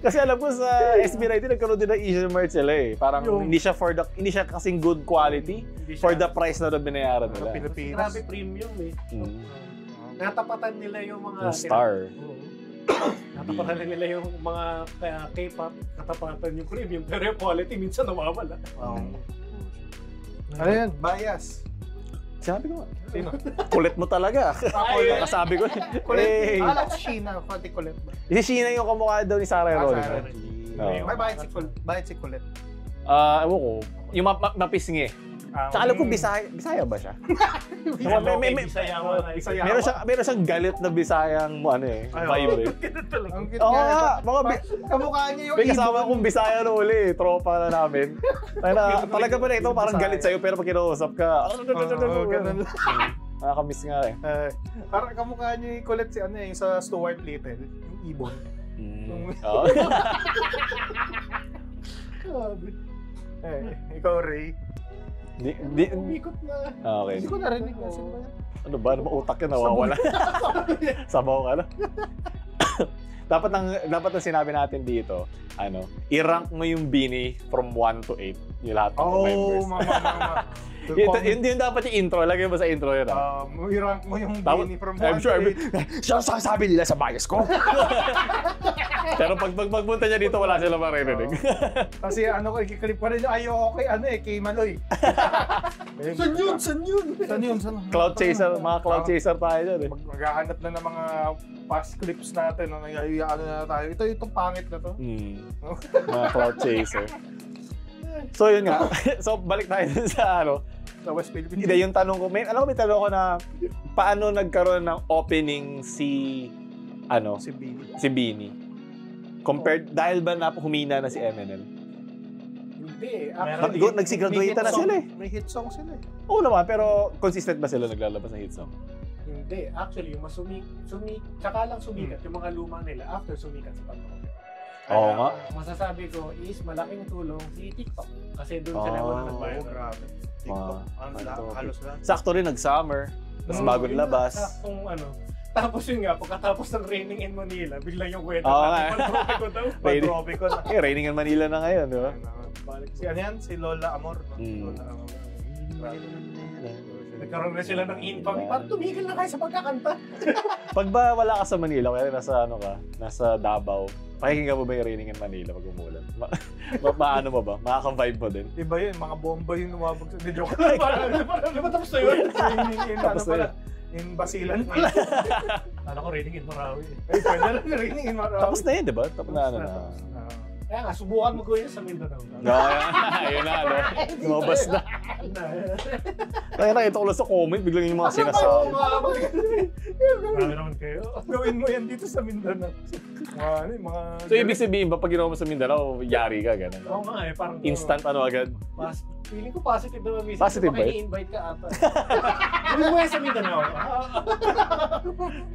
Kasi alam ko sa SB19 nagkaroon din ng issue merch sila eh. Parang hindi siya kasing good quality for the price na binayaran nila. Pilipinas. Grabe premium eh. Natapatan nila yung mga... Yung star. Oo. Natapatan nila yung mga K-pop, natapatan yung premium, pero yung quality minsan nawawala. Ano yan? Bias. Sabi ko, Sino? kulit mo talaga. Nakasabi ko. Kulit. Eh, Alam si Sheena, pati kulit ba? si Sheena yung kamukha daw ni Sarah Heronimo. Sarah. Oo. May bayad si kulit. Ewan ko. Yung mapisngi. Tsaka alam ko, Bisaya ba siya? Meron siyang galit na Bisayang vibe eh. Ang cute Oo nga. nga, Kamukha niya yung may kasama kong Bisaya na uli, tropa na namin. Talaga pa na ito, parang galit sa'yo, pero pag kinausap ka, ganun lang. nakakamiss nga eh. Parang kamukha niya yung kulit si yung sa Stuart Little, yung ibon. Oo. Ikaw, Ray. Umikot na. Okay. Hindi ko narinig na sino ba yan? Ano ba? Utak ka nawawala. Sabaw ka na. dapat ang sinabi natin dito, i-rank mo yung Bini from 1 to 8. Yung lahat ng members. Mama. Yun dapat yung intro. Lagay mo sa intro yun. I-rank mo yung Dapat- Bini from 1 I'm to sure. 8. Siya sasabi nila sa bias ko. Pero pag pagpunta niya dito, wala sila maririnig. Kasi ikiklip ko rin yung kay Maloy. San yun? Saan? Cloud chaser, mga cloud chaser tayo dyan eh. Maghahanap na ng mga past clips natin. Na tayo. Itong pangit na to. Mga cloud chaser. So yun nga. So balik tayo dun sa Sa West Philippines. Hindi, yung tanong ko, may tanong ko na paano nagkaroon ng opening si Bini. si Bini? Compared, dahil ba humina na si MNL? Hindi. Nagsigraduate na sila eh. May hit song sila eh. Oo naman, pero consistent ba sila naglalabas ng hit song? Hindi. Actually, yung tsaka lang sumikat yung mga luma nila after sumikat si Pato. Oo nga. Masasabi ko is malaking tulong si TikTok. Kasi doon sila wala nagbayad. Grabe. TikTok. Halos lang. Sakto rin nag-summer, tapos bagong labas. Saktong Tapos yun nga, pagkatapos ng Raining in Manila, biglang yung kwento Oo natin, nga. pag-tropico daw. Pag-tropico na. Raining in Manila na ngayon, di ba? Si ano yan? Si Lola Amor. No? Mm. Lola Amor. Nagkaroon na sila ng infamy. Parang tumigil na kayo sa pagkakanta. Pag ba wala ka sa Manila, kaya nasa ano ka, nasa Davao, pakikinggan mo ba yung Raining in Manila pag umulan? Maano mo ba? Makaka-vibe mo din? Iba yun, mga bomba yung lumabag sa... Hindi, joke. Di ba tapos na yun? Ano pala? In Basilan pala. Alam ko, Raining in Marawi. Ay, pwede lang Raining in Marawi. Tapos na yun, di ba? Tapos na ano na. Kaya nga, subukan mo gawin sa Mindanao. No, ayun na, no? Lumabas na. Kaya nakita ko lang sa comment, biglang yung mga sinasabi. Marami naman kayo. Gawin mo yan dito sa Mindanao. Mga... So, ibig sabihin ba, pag ginawa mo sa Mindanao, yari ka, gano'n? Oo nga eh, parang... Instant ano agad? Feeling ko positive naman. Positive ba? I-invite ka ata. Gawin mo yan sa Mindanao.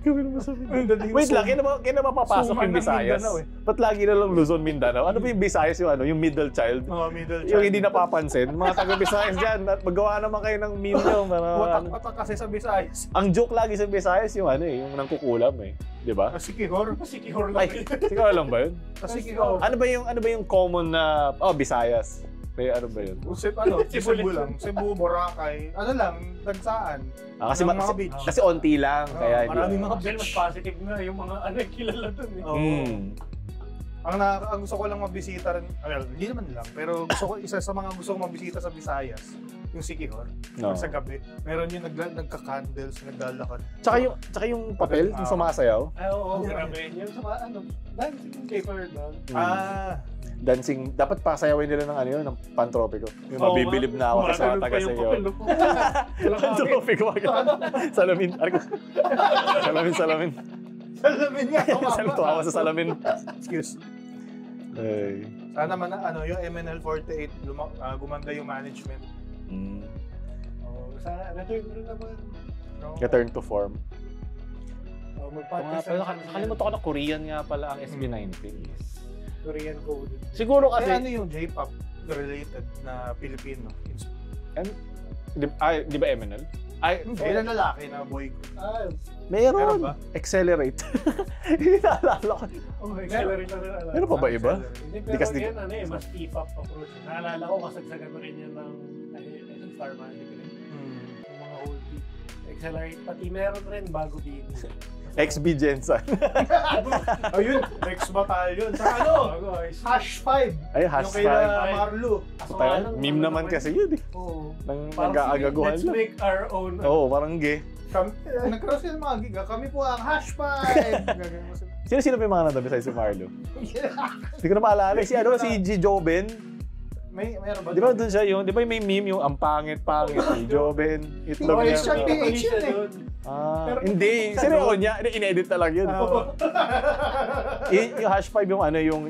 Gawin mo sa Mindanao. Wait lang, kaya na mapapasok yung Visayas? Ba't lagi na lang Luzon, Mindanao? Ano ba yung Visayas yung ano, yung middle child? Middle child. Yung hindi napapansin. Mga taga-Visayas dyan, magawa naman kayo ng meme nyo. Watak kasi sa Visayas. Ang joke lagi sa Visayas yung ano eh, yung nangkukulam eh. Di ba? Sikihor. Sikihor lang. Ay, siguro lang ba yun? Sikihor. Ano ba yung common na, Visayas? May ano ba yun? Cebu lang. Cebu, Boracay. Ano lang, dagsaan. Kasi mga beach. Kasi onti lang. Kaya maraming mga beach. Mas positive na yung mga ano kilala dun eh. Ang gusto ko lang mabisita rin, hindi naman lang, pero isa sa mga gusto ko mabisita sa Visayas, yung Sikihor. Sa gabi, meron yung nagka-candles, naglalakad. Tsaka yung papel, yung sumasayaw. Ay, oo, grabe. Yung sa dancing paper doon. Dancing, dapat pasayawin nila ng ano yun, ng Pantropiko. Yung mabibilib na ako kasi mga taga-sayaw. Pantropiko, salamin. Salamin. Salamin nga, tumawa sa salamin. Excuse. Ay. Sana man yung MNL48 gumanda yung management. Return rin naman. Return to form. Nakalimutan ko na Korean nga pala ang SB19. Korean code. Siguro kasi... ano yung J-pop related na Pilipino? Di ba MNL? Ilan lalaki na boy group? Meron ba? Accelerate. Hindi naalala ko. Accelerate na rin alam. Meron pa ba iba? Hindi, pero yan mas P-pop approach. Naalala ko, kasagsagan mo rin yan ng Star Magic rin. Yung mga old P. Accelerate. Pati meron rin bago din. XB Jensen. Ayun, Rex Battalion. Sa #5. Ay, yung kay Marlo. Meme naman kasi yun eh. Nang nag-aagaguhan lang. Let's make our own. Oo, parang gay. Nagkaroon sila mga giga. Kami po ang #5. Sino pa yung mga nandun besides si Marlo? Hindi ko na maalala. Si G. Joben. Mayroon ba? Di ba doon siya yung, di ba may meme yung ang pangit-pangit ni Joben, itlog niya. Siya PH yun eh. Hindi. Sino niya? In-edit na lang yun. Yung #5 yung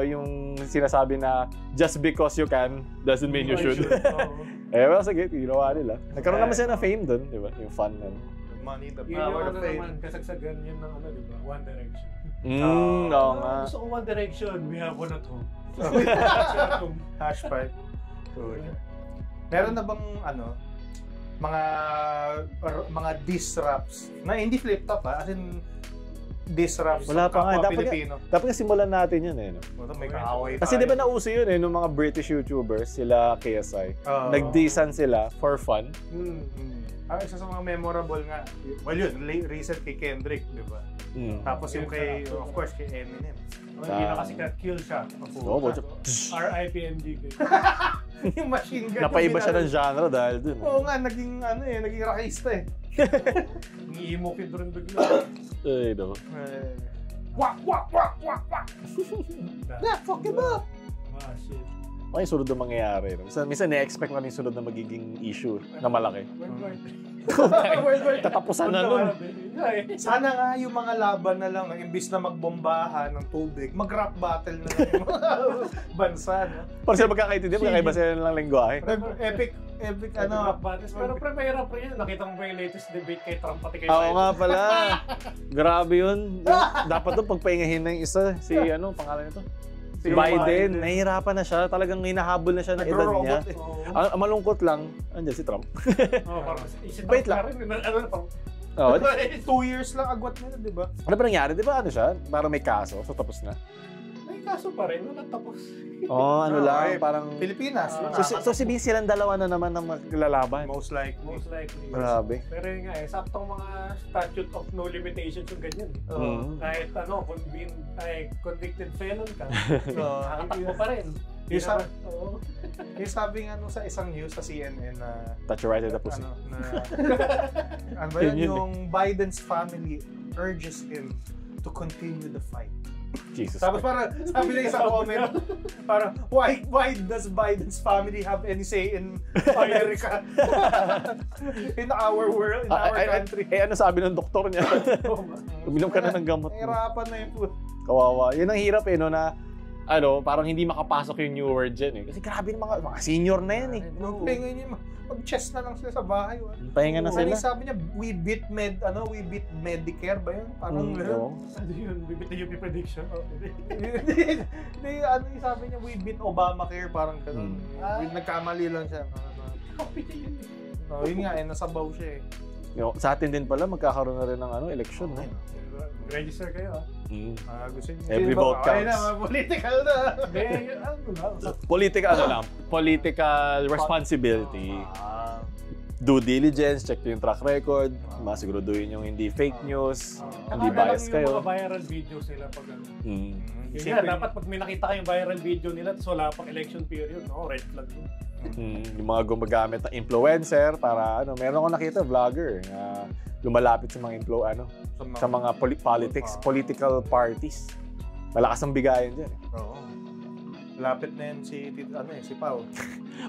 yung sinasabi na just because you can doesn't mean you should. Well, sige, ginawa nila. Nagkaroon naman siya ng fame doon, di ba? Yung fun nun. Money, the yun power, yung the fame. naman, kasagsagan yun ng di ba? One Direction. Oo nga. Gusto ko One Direction, we have one at home. #5. Meron na bang mga diss raps na hindi flip top as in diss raps wala pa nga Pilipino. Dapat simulan natin yun eh, no? May kaaway kasi di ba nauso yun eh nung mga British YouTubers sila KSI nagdissan sila for fun. Isa sa mga memorable nga yun recent kay Kendrick, di ba? Tapos yung kay of course kay Eminem. Hindi na kasi kill siya. R.I.P. MDK. Yung machine gun. Napaiba siya ng genre dahil dun. Oo nga, naging rockista eh. Ngi-emo kid rin bigla. Ay, no. Wak! Fuck him up! Shit. Ano yung sunod na mangyayari? Minsan na-expect mo yung sunod na magiging issue na malaki. Tatapusan na nun. Sana nga yung mga laban na lang, imbis na magbombahan ng tubig, mag-rap battle na lang yung mga bansa. No? Para sila magkakaintindihan, magkakaiba sila ng lengguwahe. Epic rap battles. Pero mahirap rin yun. Nakita mo ba yung latest debate kay Trump pati kay Biden? Oo nga pala. Grabe yun. Dapat doon pagpahingahin na yung isa. Si pangalan nito? Si Biden. Nahihirapan na siya. Talagang hinahabol na siya ng edad niya. Ang malungkot lang, andyan si Trump. Wait lang. Oh, 2 years lang agwat nila, di ba? ano ba nangyari? Di ba ano siya? Parang may kaso, so tapos na. May kaso pa rin, wala tapos. Ano lang, parang... Pilipinas. So sabihin silang dalawa na naman ang maglalaban. Most likely. Most likely. Grabe. Pero yun nga saktong mga statute of no limitations yung ganyan. Kahit convicted felon ka, nakakatakbo pa rin. Yung sabi nga sa isang news sa CNN na Touch your right at the pussy. Ano ba yun? Yung Biden's family urges him to continue the fight. Jesus. Tapos parang sabi na isang comment, parang why does Biden's family have any say in America? In our world, in our country. Ano sabi ng doktor niya? Uminom ka na ng gamot. Hirapan na yung food. Kawawa. Yun ang hirap na parang hindi makapasok yung new word dyan Kasi grabe yung mga senior na yan Magpahinga niya, mag-chess na lang sila sa bahay. Pahinga na sila. Sabi niya, we beat Medicare ba yun? Parang ano yun, we beat the UP prediction. Hindi, yung sabi niya, we beat Obamacare, parang gano'n. Nagkamali lang siya. Yun nga nasabaw siya Sa atin din pala, magkakaroon na rin ng election. Register kayo gusto niyo. Every vote counts. Ay na, political na. Political responsibility. Due diligence, check yung track record, masiguraduhin yung hindi fake news, hindi bias kayo. Yung mga viral videos nila pag Yun nga, dapat pag may nakita kayong viral video nila tapos wala pang election period, red flag yun. Yung mga gumagamit ng influencer para meron akong nakita vlogger na lumalapit sa mga sa mga political parties. Malakas ang bigayan diyan Oo. Lapit na yan si Pao.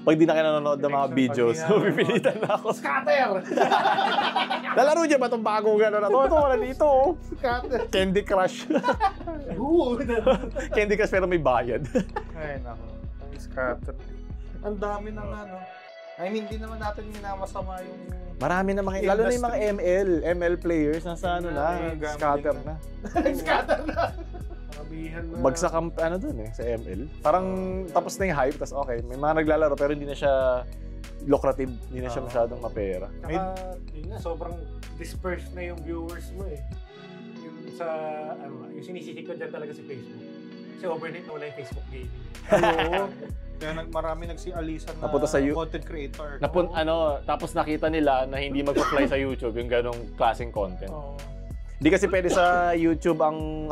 Pag di na kayo nanonood ng mga videos, pipilitan na ako. Scatter! Lalaro niya ba itong bagong gano'n na to? Ito, wala dito. Scatter! Candy Crush. Candy Crush pero may bayad. Ay, nako. Scatter. Ang dami ng hindi naman natin minamasama yung... Marami na lalo na yung mga ML players, nasa scatter na. Scatter na! Bagsak ang dun sa ML. Parang tapos na yung hype, tapos okay, may mga naglalaro pero hindi na siya lucrative, hindi na siya masyadong mapera. Sobrang dispersed na yung viewers mo Yung yung sinisisi ko dyan talaga si Facebook. Kasi overnight na wala yung Facebook gaming. Kaya marami nagsialisan na napunta sa content creator. Tapos nakita nila na hindi magpa-fly sa YouTube yung ganong klaseng content. Hindi kasi pwede sa YouTube ang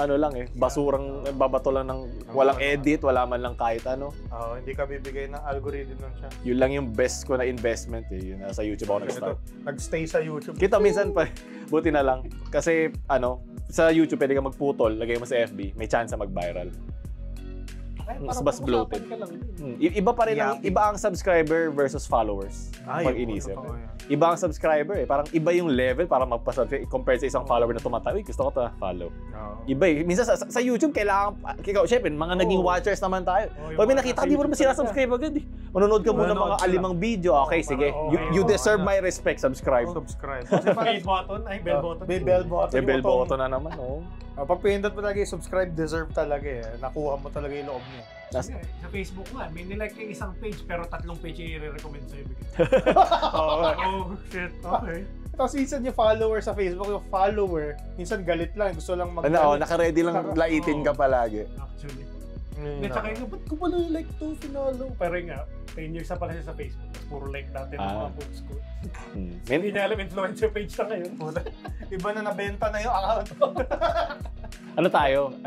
basurang babato lang ng walang edit, wala man lang kahit hindi ka bibigay ng algorithm nun siya. Yun lang yung best ko na investment yun sa YouTube ako nag-start. Nag-stay sa YouTube. Kita minsan pa, buti na lang. Kasi sa YouTube pwede ka magputol, lagay mo sa FB, may chance mag-viral. Mas bloated. Iba pa rin iba ang subscriber versus followers. Pag inisip. Iba ang subscriber Parang iba yung level para magpa-subscribe compared sa isang follower na tumatawi. Gusto ko follow. Iba Minsan sa YouTube kailangan syempre mga naging watchers naman tayo. Pag may nakita, di mo naman sinasubscribe agad Manonood ka muna mga 5 video. Okay, sige. You deserve my respect. Subscribe. Bell button. Bell button na naman. Pag pinindot mo talaga yung subscribe, deserve talaga Nakuha mo talaga yung loob niya. Sa Facebook nga, may nilike yung isang page pero 3 page yung i-recommend sa'yo. Shit. Okay. Tapos minsan yung follower sa Facebook, yung follower, minsan galit lang, gusto lang naka-ready lang laitin ka palagi. Actually. Tsaka yung, ba't ko pala yung like to, finalo? Pero nga, 10 years na pala siya sa Facebook. Puro like natin ang mga posts ko. Hindi niya alam, influencer page na ngayon. Iba na nabenta na yung account.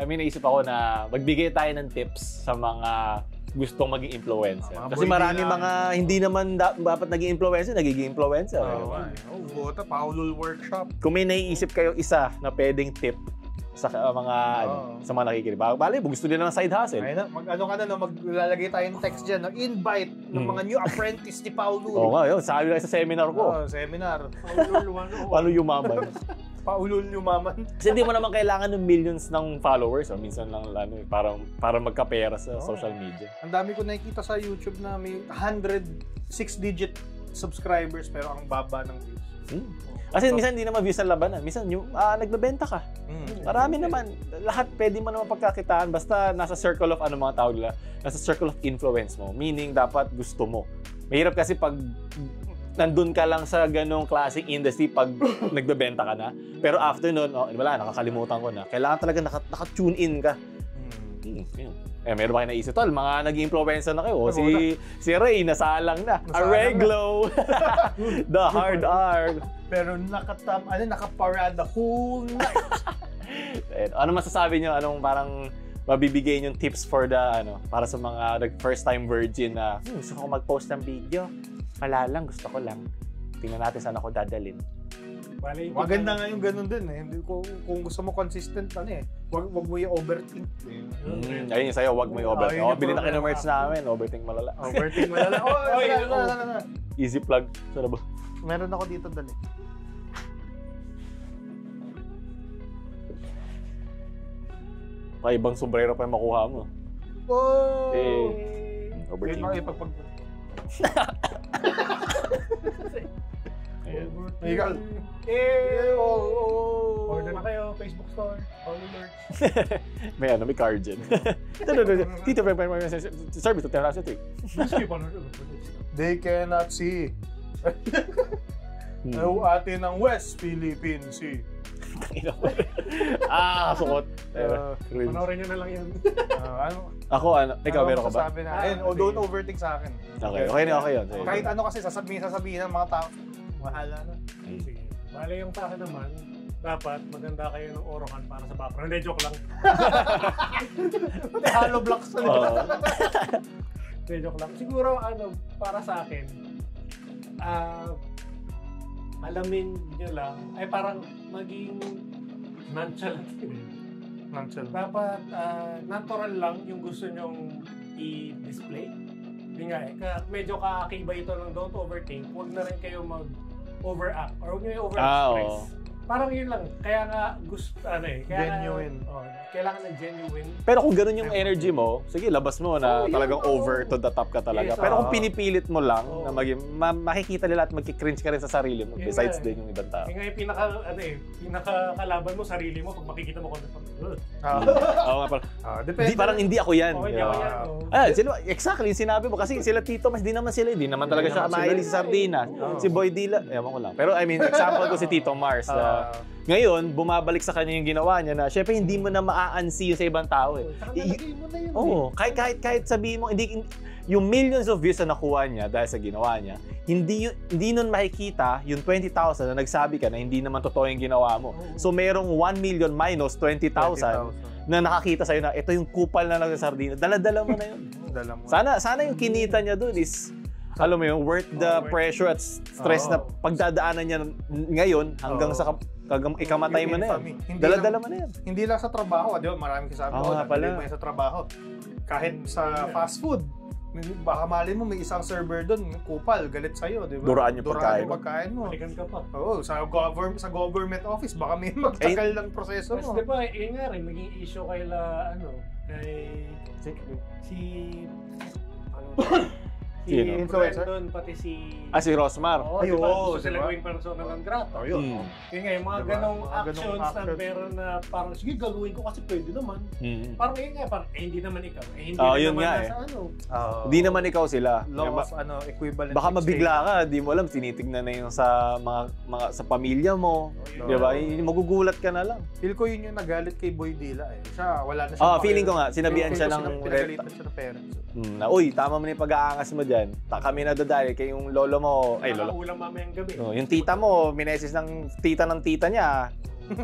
Naisip ako na magbigay tayo ng tips sa mga gustong maging influencer. Kasi marami mga hindi naman dapat naging influencer, nagiging influencer. Bota, Paulul Workshop. Kung may naiisip kayo isa na pwedeng tip sa mga sa mga nakikinig. Bale, gusto nila ng side hustle. Maglalagay tayo ng text diyan, invite ng mga new apprentice ni Paulul. Oo nga, sabi lang sa seminar ko. Seminar. Paano yumaman? Paulul yumaman. Kasi hindi mo naman kailangan ng millions ng followers, minsan lang para magkapera sa social media. Ang dami ko nakikita sa YouTube na may 106-digit subscribers pero ang baba ng views. Kasi minsan hindi naman views ang labanan. Minsan nagbebenta ka. Marami naman. Lahat pwede mo naman pagkakitaan basta nasa circle of mga tawag nila, nasa circle of influence mo. Meaning dapat gusto mo. Mahirap kasi pag nandun ka lang sa ganong klaseng industry pag nagbebenta ka na. Pero after nun, wala, nakakalimutan ko na. Kailangan talaga naka-tune in ka. Meron ba kayo naisip? Tol, mga nag-influencer na kayo. Si Ray, nasalang na. Arreglo. The hard R. Pero nakaparada whole night. Ano masasabi nyo? Anong parang mabibigay yung tips for para sa mga first time virgin na gusto ko mag-post ng video. Wala lang, gusto ko lang. Tingnan natin saan ako dadalhin. Maganda nga yung ganun din eh. Kung gusto mo consistent wag mo yung overthink. Ayun yung sa'yo, wag mo yung overthink. Bilhin na kayo ng merch namin, overthink malala. Overthink malala. Easy plug. Saan ba? Meron ako dito dali. Ibang sombrero pa yung makuha mo. Overthink. Miguel. Order na kayo, Facebook store, all alerts. May card dyan. Tito, service to tell us it. They cannot see. Atin ng West Philippine Sea. Sukot. Panoorin nyo na lang yun. Ikaw meron ka ba? Sabi na, don't overthink sa akin. Okay yun. Kahit ano kasi sasabihin ng mga tao, mahala na. Sige. Bale yung sa akin naman, dapat maganda kayo ng orokan para sa background. Hindi, joke lang. Hollow blocks na Hindi, joke lang. Siguro, para sa akin, alamin nyo lang, ay parang maging nonchalant yun. Dapat natural lang yung gusto nyong i-display. Hindi nga medyo kaakiba ito ng don't overthink. Huwag na rin kayo mag-overact or huwag nyo i-overexpress. Parang yun lang. Kaya nga gusto, genuine. Kailangan ng genuine. Pero kung ganun yung energy mo, sige, labas mo na talagang over to the top ka talaga. Yes, pero kung pinipilit mo lang na makikita nila at magki-cringe ka rin sa sarili mo besides din yung ibang tao. Yung nga yung pinakakalaban mo, sarili mo, pag makikita mo kung depende. Parang hindi ako yan. Hindi ako yan. Exactly, sinabi mo. Kasi sila Tito, mas di naman talaga siya mahilig sa sardinas. Si Boy Dila, ewan ko lang. Pero example ko si Tito Mars. Ngayon, bumabalik sa kanya yung ginawa niya na syempre hindi mo na maa-unsee sa ibang tao eh. Kahit sabihin mo, yung millions of views na nakuha niya dahil sa ginawa niya, hindi nun makikita yung 20,000 na nagsabi ka na hindi naman totoo yung ginawa mo. So merong 1 million minus 20,000 na nakakita sa'yo na ito yung kupal na lang sa sardina. Dala-dala mo na yun. Sana yung kinita niya dun is alam mo yun, worth the pressure at stress na pagdadaanan niya ngayon hanggang sa ikamatay mo na yan. Dala-dala mo na yan. Hindi lang sa trabaho. Di ba, maraming kasabi ko, nadali mo yan sa trabaho. Kahit sa fast food, baka mali mo may isang server doon, kupal, galit sa'yo, di ba? Duraan yung pagkain mo. Balikan ka pa. Oo, sa government office, baka may magtagal ng proseso mo. Kasi di ba, yun nga rin, naging issue kay influencer doon, pati si Rosmar. Gusto sila gawing persona ng grata. Yun nga, yung mga ganong actions na meron na parang, sige, gagawin ko kasi pwede naman. Parang yun nga, parang, hindi naman ikaw. Hindi naman nasa Hindi naman ikaw sila. Law of equivalent. Baka mabigla ka, di mo alam, tinitignan na yung sa sa pamilya mo. Di ba? Magugulat ka na lang. Feel ko yun yung nagalit kay Boy Dila eh. Siya, wala na siya. Feeling ko nga, sinabihan siya ng pinagalitan siya ng parents. Uy, tama mo na yung pag-aangas mo dyan. Kami na dadali kay yung lolo mo. Nakaulang mamayang gabi. Yung tita mo, minesis ng tita niya.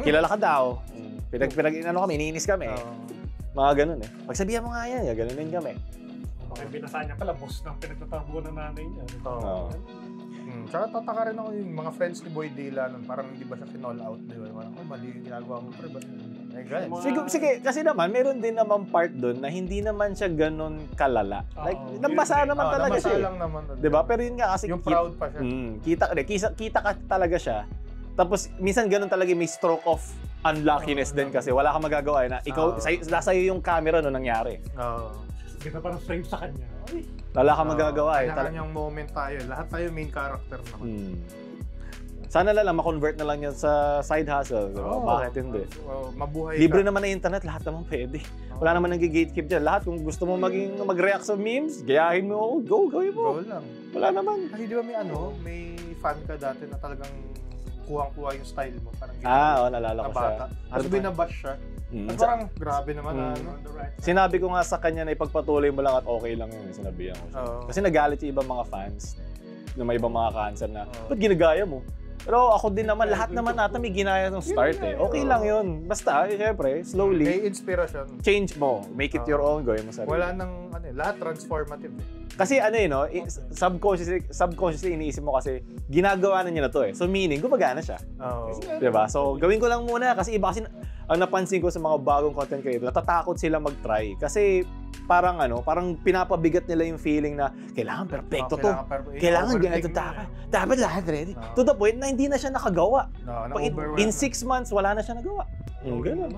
Kilala ka daw. Iniinis kami. Mga ganun eh. Pagsabihan mo nga yan, ganun din kami. Bakit binasa niya pala, boss ng pinagtatabuhan ng nanay niya. Tsaka tataka rin ako yung mga friends ni Boy Dila nun, parang hindi ba siya kinall out, di ba? Parang, mali yung ginagawa mo, pre, ba't Sige, kasi naman, meron din naman part doon na hindi naman siya ganun kalala. Like, nabasa naman talaga siya. Nabasa lang naman. Diba? Pero yun nga kasi... Yung proud pa siya. Kita ka talaga siya. Tapos, minsan ganun talaga may stroke of unluckiness din kasi wala kang magagawa na ikaw, nasa iyo yung camera no nangyari. Kita parang frame sa kanya. Wala kang magagawa eh. Kanya-kanyang moment tayo. Lahat tayo main character naman. Sana lang ma-convert na lang yan sa side hustle. Diba? Bakit hindi? Mabuhay Libre ka. naman na internet, lahat naman pwede. Wala naman nag-gatekeep dyan. Lahat, kung gusto mo mag-react sa memes, gayahin mo, gawin mo. Go lang. Wala naman. Kasi di ba may fan ka dati na talagang kuhang-kuha yung style mo. Parang nalala ko siya. Tapos binabash siya. Parang grabe naman Sinabi ko nga sa kanya na ipagpatuloy mo lang at okay lang yun. Sinabihan ko siya. Kasi nagalit yung ibang mga fans na may ibang mga cancer na, ba't ginagaya mo? Pero ako din naman, lahat naman natin may ginaya ng start eh. Okay lang yun. Basta, syempre, slowly. May inspiration. Change mo. Make it your own. Gawin mo sarili. Wala nang, lahat transformative eh. Kasi no, subconsciously iniisip mo kasi ginagawa na niya na to eh. So meaning, gumagana siya. Diba? So gawin ko lang muna kasi iba kasi ang napansin ko sa mga bagong content creator, natatakot sila mag-try. Kasi parang pinapabigat nila yung feeling na kailangan perfecto to. Kailangan ganito dapat lahat ready. To the point na hindi na siya nakagawa. In 6 months, wala na siya nagawa. Ganun.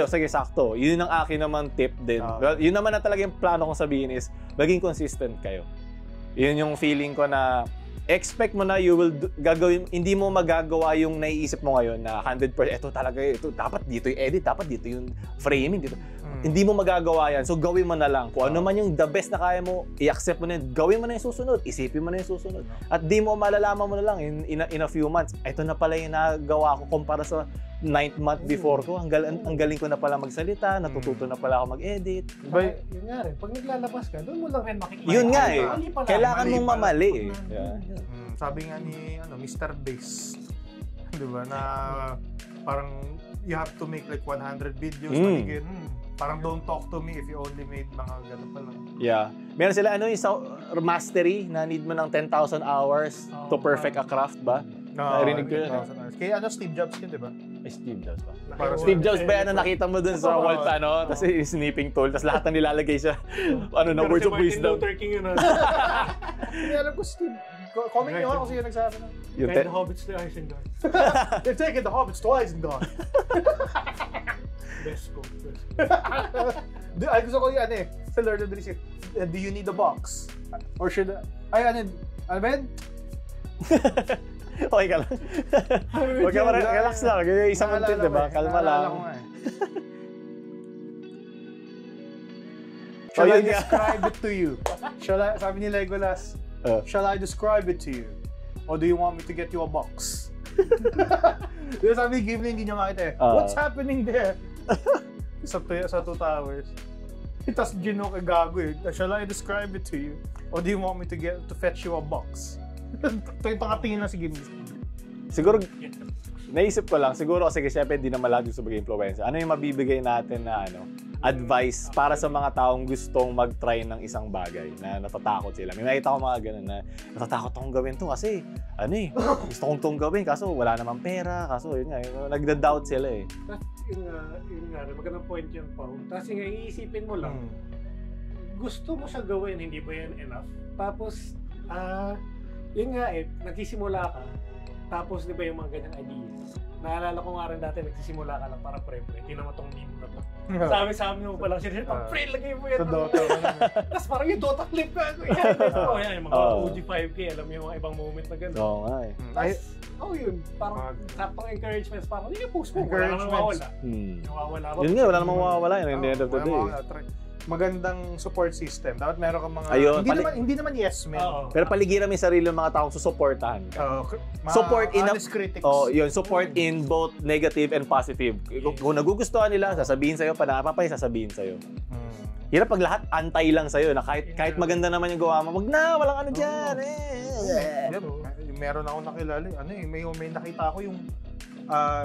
Sige, sakto. Yun ang akin naman tip din. Well, yun naman na talaga yung plano kong sabihin is, maging consistent kayo. Yun yung feeling ko na, expect mo na gagawin, hindi mo magagawa yung naiisip mo ngayon na 100%, ito, dapat dito yung edit, dapat dito yung framing, dito. Hindi mo magagawa yan. So, gawin mo na lang. Kung ano man yung the best na kaya mo, i-accept mo na yun. Gawin mo na yung susunod. Isipin mo na yung susunod. At di mo malalaman mo na lang in a few months. Ito na pala yung nagawa ko kumpara sa 9th month before ko. Ang galing ko na pala magsalita. Natututo na pala ako mag-edit. Yun nga rin. Pag naglalabas ka, doon mo lang rin makikita. Yun nga eh. Kailangan mong mamali eh. Sabi nga ni Mr. Bass, di ba, na parang you have to make like 100 videos. Parang don't talk to me if you only made mga gano'n pa lang. Yeah. Meron sila yung mastery na need mo ng 10,000 hours to perfect a craft ba? Narinig ko yun. Kaya Steve Jobs yun, di ba? Steve Jobs ba? Steve Jobs ba yan na nakita mo dun sa wall tapos snipping tool, tapos lahat na nilalagay siya. Words of wisdom. Martin Luther King yun. Hindi alam ko, Steve. Comment nyo ako kasi yung nagsabi na. Kaya the hobbits to Isengard. They're taking the hobbits to Isengard. Best quote. Ay, gusto ko yung sa Lord of the Rings. Do you need a box? Or should ano ba yun? Okay ka lang. Huwag ka relax lang. Isang content, diba? Kalma lang. Shall I describe it to you? Sabi ni Legolas, shall I describe it to you? Or do you want me to get you a box? Sabi ni Gimli, hindi niya makita eh. What's happening there? sa Two Towers. Tapos Gino gago eh. Shall I describe it to you? Or do you want me to fetch you a box? Ito yung pangatingin lang si Gimli. Siguro, naisip ko lang, siguro kasi syempre hindi naman lahat gusto mag-influencer. Ano yung mabibigay natin na advice para sa mga taong gustong mag-try ng isang bagay na natatakot sila? May nakita ko mga ganun na natatakot akong gawin to kasi gusto kong itong gawin kaso wala namang pera, kaso yun nga, nagda-doubt sila eh. Yun nga, magandang point yun, Pao. Kasi nga, iisipin mo lang, gusto mo siya gawin, hindi ba yan enough? Tapos, yun nga nagsisimula ka, tapos di ba yung mga ganyang ideas? Naalala ko nga rin dati, nagsisimula ka lang para pre-pre. Tingnan mo tong meme na to. Sabi mo pala siya, pre, lagay mo yan. Sa Dota. Tapos parang yung Dota clip ka. Yan, yung mga OG 5K, alam mo yung mga ibang moment na gano'n. Oo nga eh. Yun. Parang saktong encouragements, parang hindi post mo, wala namang mawawala. Yun nga, wala namang mawawala yun at the end of the day. Magandang support system. Dapat meron kang mga hindi naman yes men. Pero paligiran mo yung sarili ng mga taong susuportahan ka. Support in support in both negative and positive. Kung nagugustuhan nila, sasabihin sa'yo, panapapay, sasabihin sa'yo. Hirap pag lahat antay lang sa'yo na kahit maganda naman yung gawa mo, wag na, walang dyan. Meron akong nakilala, may nakita ako yung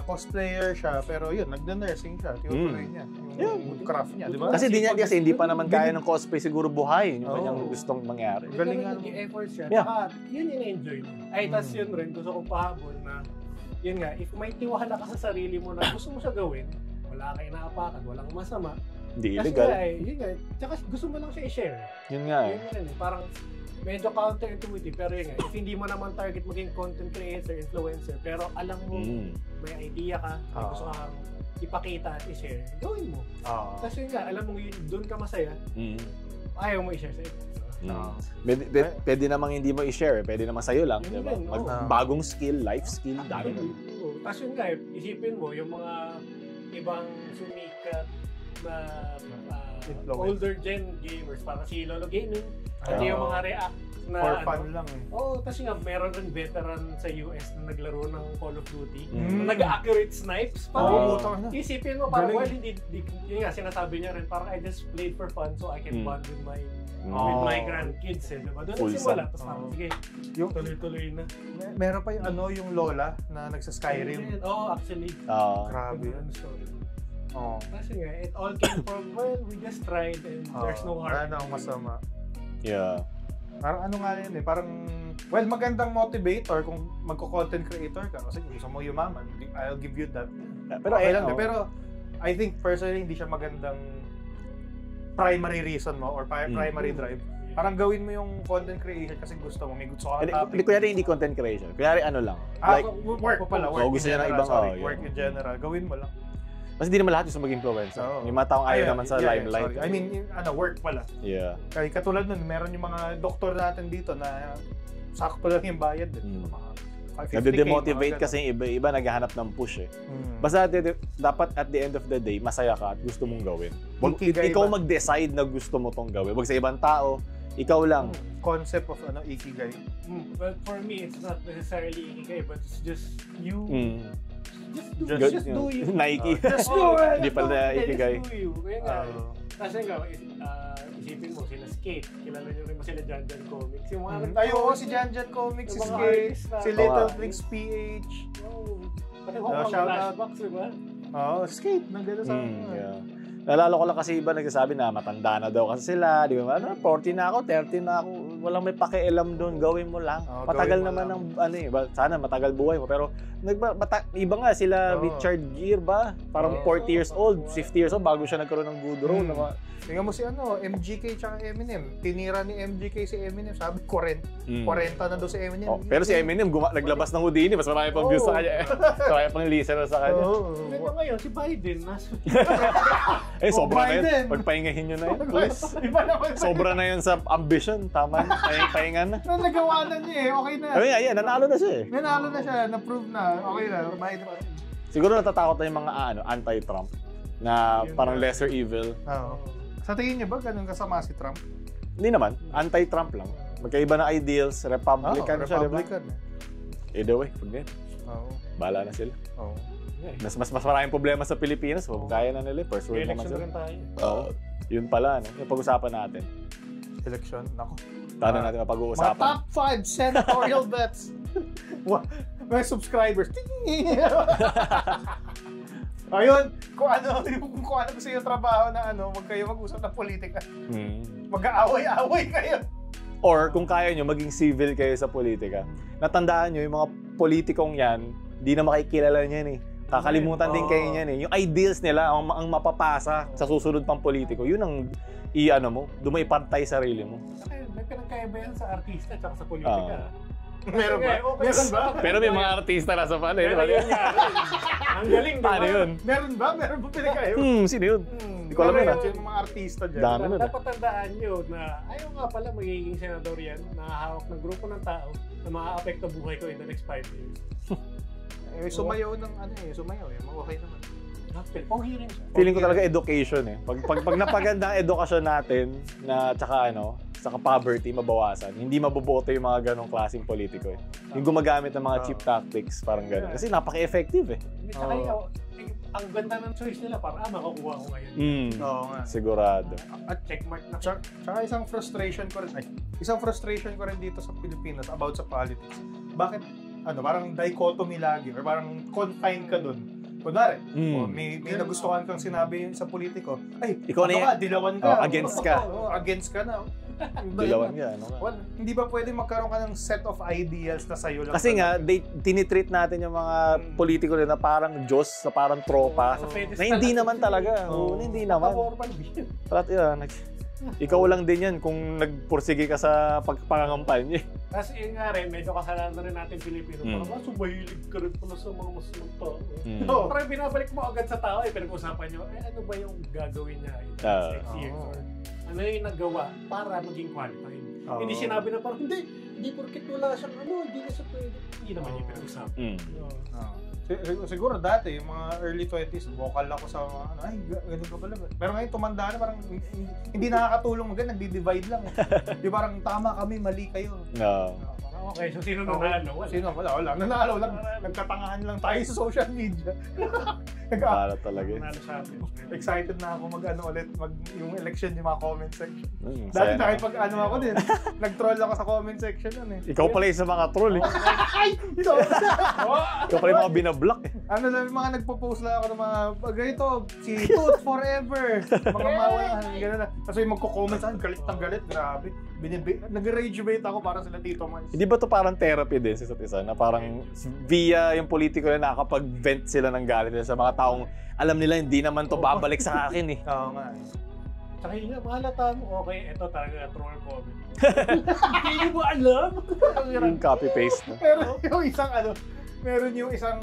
cosplayer siya, pero yun, nagda-nursing siya. Tinutuloy niya yung craft niya, di ba? Kasi hindi pa naman kaya ng cosplay siguro buhay yung kanyang gustong mangyari. Galing nga nag-effort siya. Saka, yun yung enjoy mo. Tas yun rin, gusto kong pahabol na, yun nga, if may tiwala ka sa sarili mo na gusto mo siya gawin, wala kayo naapakan, walang masama. Hindi illegal. Yun nga, tsaka gusto mo lang siya i-share. Yun nga Yun nga parang, medyo counterintuitive, pero yun nga, if hindi mo naman target maging content creator, influencer, pero alam mo, may idea ka, may gusto kang ipakita at i-share, gawin mo. Kasi yun nga, alam mo, doon ka masaya, ayaw mo i-share sa iba. Pwede namang hindi mo i-share, pwede namang sa'yo lang, Yun diba? din, oo. Bagong skill, life skill, dami na. Tapos yun nga, isipin mo, yung mga ibang sumikat na older gen gamers, parang si Lolo Gaming, pati yung mga React na For fun lang eh. tapos nga, meron rin veteran sa US na naglaro ng Call of Duty, nag-accurate snipes, parang isipin mo, parang hindi, yun nga, sinasabi niya rin, parang I just played for fun so I can bond with my grandkids, diba? Doon nagsimula, tapos parang, sige, tuloy-tuloy na. Meron pa yung Lola na nagsa-Skyrim. Actually. Grabe. Kasi nga, it all came from, we just tried and there's no harm. Wala na masama. Yeah. Parang ano nga yun eh, parang, magandang motivator kung magko-content creator ka. Kasi kung gusto mo yumaman, I'll give you that. Pero okay lang pero I think personally, hindi siya magandang primary reason mo or primary drive. Parang gawin mo yung content creation kasi gusto mo, may gusto ka topic. Kunyari hindi content creation, kunyari ano lang. Like, work pala, work gusto niya ng ibang, work in general, gawin mo lang. Kasi hindi naman lahat gusto maging influencer. May mga taong ayaw naman sa limelight. I mean, work pala. Yeah. Kaya katulad nun, meron yung mga doktor natin dito na sakto lang yung bayad. Nade-demotivate kasi yung iba naghahanap ng push eh. Basta dapat at the end of the day, masaya ka at gusto mong gawin. Ikaw mag-decide na gusto mo tong gawin. Wag sa ibang tao, ikaw lang. Concept of ikigai. But for me, it's not necessarily ikigai, but it's just you. Just do you. Nike. Just do it. Hindi pala ikigai. Just do you. Kaya nga, kasi nga, isipin mo, sila Skate. Kilala nyo rin mo sila Jan Comics. Yung mga si Jan Comics, si yung mga Skate, artist na- si Little Tricks PH. Pati ko mga shout out. flashbacks, diba? Skate, nagano sa Yeah. Nalala ko lang kasi iba nagsasabi na matanda na daw kasi sila, di ba? 40 na ako, 30 na ako, walang may pakialam doon, gawin mo lang. Matagal naman ng sana matagal buhay mo, pero iba nga sila Richard Gere ba? Parang 40 years old, 50 years old bago siya nagkaroon ng good role. Tingnan mo si MGK tsaka Eminem. Tinira ni MGK si Eminem, sabi 40 na daw si Eminem. Pero si Eminem naglabas ng Houdini, mas marami pang views sa kanya. Marami pang listener sa kanya. Pero ngayon, si Biden, sobra na yun. Pagpahingahin nyo na yun, please. Sobra na yun sa ambition. Tama na. Pahinga na. Nagawa na niya eh. Okay na. Ayun, nanalo na siya eh. Nanalo na siya. Na-prove na. Okay na. Siguro natatakot na yung mga anti-Trump na parang lesser evil. Sa tingin niyo ba ganun kasama si Trump? Hindi naman. Anti-Trump lang. Magkaiba na ideals. Republican siya, diba? Either way, pag ganyan. Bahala na sila. Mas maraming problema sa Pilipinas. Kaya na nila. First world naman sila. Yun pala, yung pag-usapan natin. Election? Nako. Tana natin mapag-uusapan. Mga top 5 senatorial bets. May subscribers. Ayun, kung ano gusto yung trabaho na wag kayo mag-usap ng politika. Mag-aaway-aaway kayo. Or kung kaya nyo, maging civil kayo sa politika. Natandaan nyo, yung mga politikong yan, di na makikilala niyan eh. Kakalimutan din kayo niyan eh. Yung ideals nila, ang mapapasa sa susunod pang politiko, yun ang doon mo ipantay sarili mo. May pinagkaiba yan sa artista at sa politika. Meron ba? Meron ba? Pero may mga artista na sa paano yun. Ang galing, diba? Paano yun? Meron ba? Meron ba pinagkaiba? Sino yun? Hindi ko alam yun. Yung mga artista dyan. Dami nun. Dapat tandaan nyo na ayaw nga pala magiging senador yan, nakahawak ng grupo ng tao na makaka-apekto buhay ko in the next 5 years. Sumayaw ng sumayaw eh. Okay naman. Feeling ko talaga education eh. Pag napaganda ang edukasyon natin na saka poverty mabawasan, hindi maboboto yung mga ganong klaseng politiko eh. Yung gumagamit ng mga cheap tactics, parang gano'n. Kasi napaka-effective eh. Ang ganda ng choice nila para makukuha ko ngayon. Oo nga. Sigurado. At checkmark na. Tsaka isang frustration ko rin dito sa Pilipinas about sa politics. Bakit parang dichotomy lagi or parang confined ka dun. Kunwari, may nagustuhan kang sinabi sa politiko, ikaw na dilawan ka. Against ka. Against ka na. Dilawan ka, hindi ba pwede magkaroon ka ng set of ideals na sa'yo lang? Kasi nga, tinitreat natin yung mga politiko na parang Diyos, na parang tropa, na hindi naman talaga. Hindi naman. Ikaw lang din yan kung nagpursige ka sa pagpangangampanya. Kasi yun nga rin, medyo kasalanan rin natin Pilipino. Parang sumahilig ka rin pala sa mga masamang tao. Parang binabalik mo agad sa tao, pinag-usapan nyo, ano ba yung gagawin niya in the next 6 years? Or ano yung nagawa para maging qualified? Hindi sinabi na parang, hindi porkit wala siyang hindi na siya pwede. Hindi naman yung pinag-usapan. Siguro dati, yung mga early 20s, vocal ako sa mga ay, ganun ka pala. Pero ngayon tumanda na, parang hindi nakakatulong maganda, nagdi-divide lang. Yung parang tama kami, mali kayo. Okay, so sino nanalo? Wala. Nanalo lang. Nagkatangahan lang tayo sa social media. Para talaga. Nanalo sa atin. Excited na ako ulit, yung election, yung mga comment section. Saya Dati na. nakipag ako din. Nag-troll ako sa comment section nun eh. Ikaw pala yung sa mga troll eh. Ito! Ikaw pala yung mga binablock eh. Ano lang, yung mga nagpo-post lang ako ng mga, ganito, si Tooth Forever. Mga mawalan, gano'n na. Tapos yung magko-comment saan, galit ng galit, grabe. Nag-rage bait ako para sila Tito Mars. Hindi ba to parang therapy din sa isa't isa? Na parang via yung politiko na nakakapag-vent sila ng galit nila sa mga taong alam nila hindi naman to babalik sa akin eh. Oo nga. Tsaka yun nga, mahalata mo, okay, ito talaga troll comment. Hindi mo alam? Yung copy-paste na. Pero yung isang meron yung isang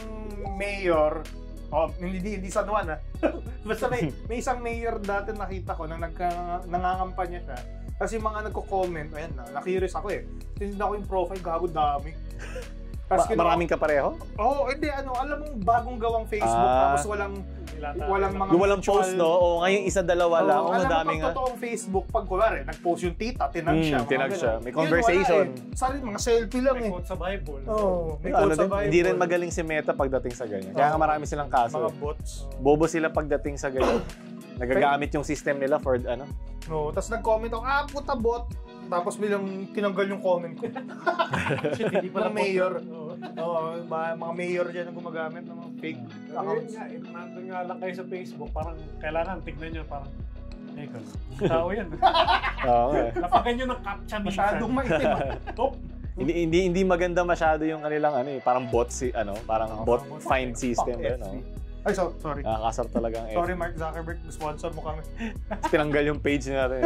mayor, hindi San Juan basta may isang mayor dati nakita ko na nangangampanya siya. Kasi yung mga nagko-comment, ayan na-curious ako eh. Tinignan ko yung profile, gago dami. Maraming kapareho? Hindi, alam mong bagong gawang Facebook, tapos walang mga yung walang post, no? O ngayon isa-dalawa lang. O madami nga. Alam mo, pag totoong Facebook, pag kunwari, nag-post yung tita, tinag siya. Tinag siya. May conversation. Sarili, mga selfie lang May quote sa Bible. May quote sa Bible. Hindi rin magaling si Meta pagdating sa ganyan. Kaya nga marami silang kaso. Mga bots. Bobo sila pagdating sa ganyan. Nagagamit yung system nila for No, tapos nag-comment ako, puta bot. Tapos bilang tinanggal yung comment ko. Shit, hindi pala mayor. Mga mayor dyan ang gumagamit ng mga fake accounts. Nandun nga lang kayo sa Facebook, parang kailangan tignan nyo, parang tao yan. Lapagan nyo ng captcha minsan. Masyadong maitim. Hindi maganda masyado yung kanilang parang bot parang bot find system Ay, sorry. Nakakasar talaga ang Sorry, Mark Zuckerberg, sponsor mo kami. Tinanggal yung page natin.